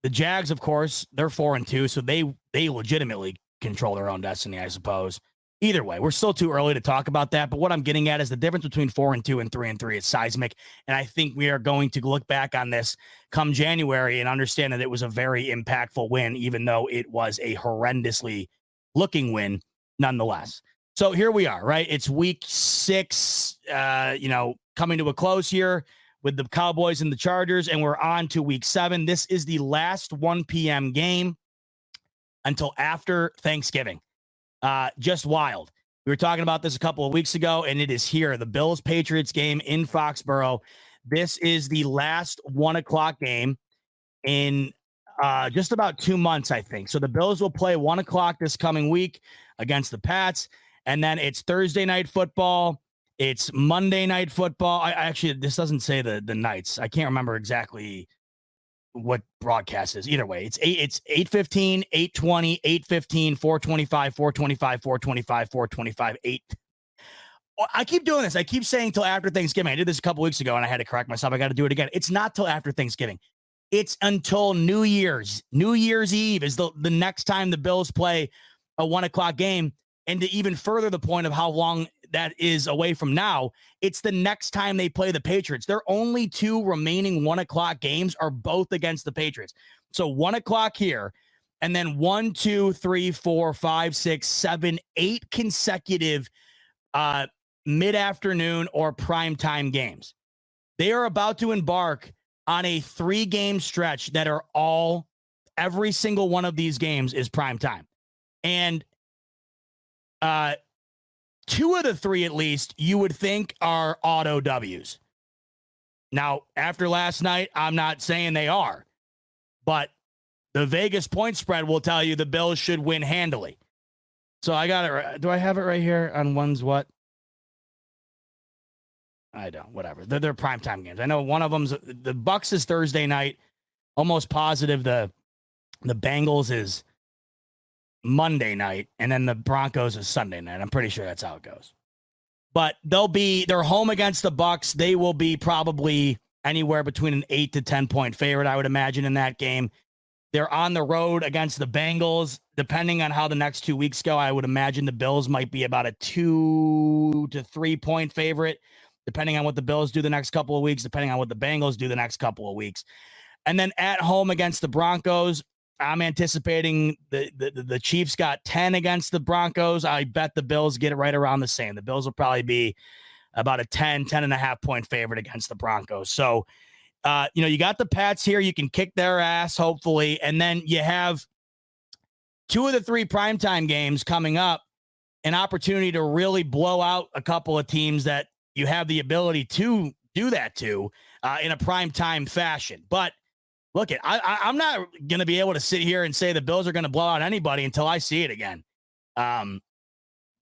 Jags, of course, they're 4-2, so they legitimately control their own destiny, I suppose. Either way, we're still too early to talk about that. But what I'm getting at is the difference between 4-2 and 3-3 is seismic. And I think we are going to look back on this come January and understand that it was a very impactful win, even though it was a horrendously looking win nonetheless. So here we are, right? It's week 6, coming to a close here with the Cowboys and the Chargers, and we're on to week 7. This is the last 1 p.m. game until after Thanksgiving. Just wild. We were talking about this a couple of weeks ago, and it is here. The Bills-Patriots game in Foxborough. This is the last 1 o'clock game in just about 2 months, I think. So the Bills will play 1 o'clock this coming week against the Pats, and then it's Thursday night football. It's Monday night football. Actually, this doesn't say the nights. I can't remember exactly what broadcast is. Either way, it's 8:15, 8:20, 8:15, 4:25, 4:25, 4:25, 4:25, 8. I keep doing this. I keep saying till after Thanksgiving. I did this a couple weeks ago and I had to correct myself. I got to do it again. It's not till after Thanksgiving. It's until New Year's. New Year's Eve is the next time the Bills play a 1 o'clock game. And to even further the point of how long that is away from now, it's the next time they play the Patriots. Their only 2 remaining 1 o'clock games are both against the Patriots. So 1 o'clock here, and then 1, 2, 3, 4, 5, 6, 7, 8 consecutive mid-afternoon or primetime games. They are about to embark on a 3-game stretch that are every single one of these games is primetime. And 2 of the 3, at least, you would think are auto W's. Now, after last night, I'm not saying they are, but the Vegas point spread will tell you the Bills should win handily. So I got it. Do I have it right here on one's what? I don't. Whatever. They're primetime games. I know one of them's the Bucks is Thursday night. Almost positive the Bengals is Monday night, and then the Broncos is Sunday night. I'm pretty sure that's how it goes. But they're home against the Bucks. They will be probably anywhere between an 8 to 10 point favorite, I would imagine, in that game. They're on the road against the Bengals. Depending on how the next 2 weeks go, I would imagine the Bills might be about a 2 to 3 point favorite, depending on what the Bills do the next couple of weeks, depending on what the Bengals do the next couple of weeks. And then at home against the Broncos, I'm anticipating the Chiefs got 10 against the Broncos. I bet the Bills get it right around the same. The Bills will probably be about a 10.5 point favorite against the Broncos. So, you got the Pats here. You can kick their ass, hopefully. And then you have 2 of the 3 primetime games coming up, an opportunity to really blow out a couple of teams that you have the ability to do that to in a primetime fashion. But look, I'm not going to be able to sit here and say the Bills are going to blow out anybody until I see it again.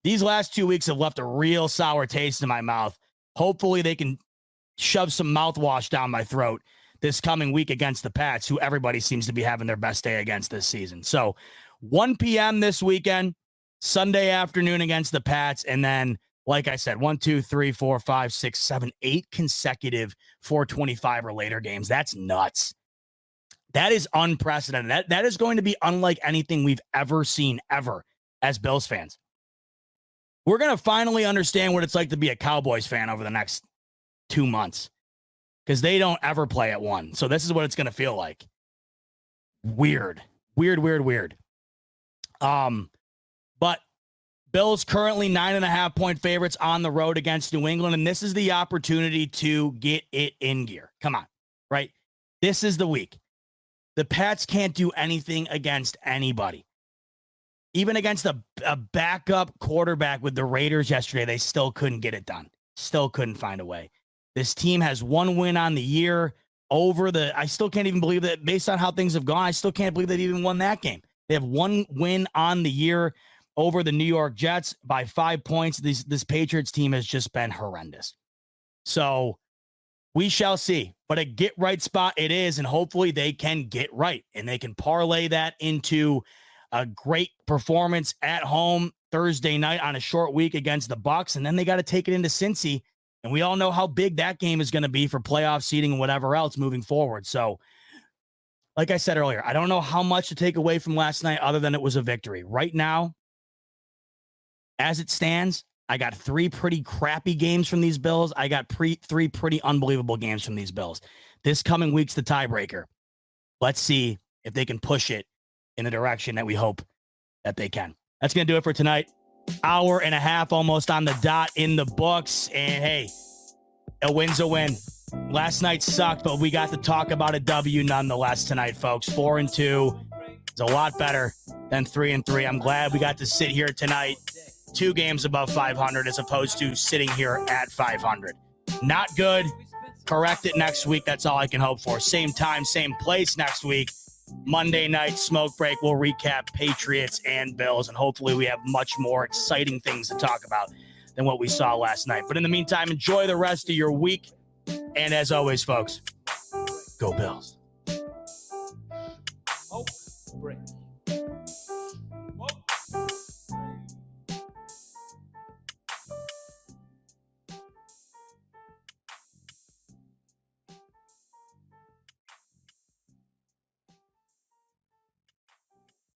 These last 2 weeks have left a real sour taste in my mouth. Hopefully they can shove some mouthwash down my throat this coming week against the Pats, who everybody seems to be having their best day against this season. So 1 p.m. this weekend, Sunday afternoon against the Pats, and then, like I said, 1, 2, 3, 4, 5, 6, 7, 8 consecutive 4:25 or later games. That's nuts. That is unprecedented. That is going to be unlike anything we've ever seen, ever, as Bills fans. We're going to finally understand what it's like to be a Cowboys fan over the next 2 months, because they don't ever play at 1. So this is what it's going to feel like. Weird. But Bills currently 9.5 point favorites on the road against New England, and this is the opportunity to get it in gear. Come on, right? This is the week. The Pats can't do anything against anybody. Even against a backup quarterback with the Raiders yesterday, they still couldn't get it done. Still couldn't find a way. This team has 1 win on the year I still can't even believe that based on how things have gone. I still can't believe they've even won that game. They have 1 win on the year over the New York Jets by 5 points. This Patriots team has just been horrendous. So we shall see. But a get-right spot it is, and hopefully they can get right, and they can parlay that into a great performance at home Thursday night on a short week against the Bucs, and then they got to take it into Cincy, and we all know how big that game is going to be for playoff seeding and whatever else moving forward. So, like I said earlier, I don't know how much to take away from last night other than it was a victory. Right now, as it stands, I got 3 pretty crappy games from these Bills. I got 3 pretty unbelievable games from these Bills. This coming week's the tiebreaker. Let's see if they can push it in the direction that we hope that they can. That's going to do it for tonight. Hour and a half almost on the dot in the books. And hey, a win's a win. Last night sucked, but we got to talk about a W nonetheless tonight, folks. 4-2 is a lot better than 3-3. I'm glad we got to sit here tonight, 2 games above 500 as opposed to sitting here at 500. Not good. Correct it next week. That's all I can hope for. Same time, same place next week. Monday night smoke break. We'll recap Patriots and Bills, and hopefully we have much more exciting things to talk about than what we saw last night. But in the meantime, enjoy the rest of your week. And as always, folks, go Bills. Oh, break.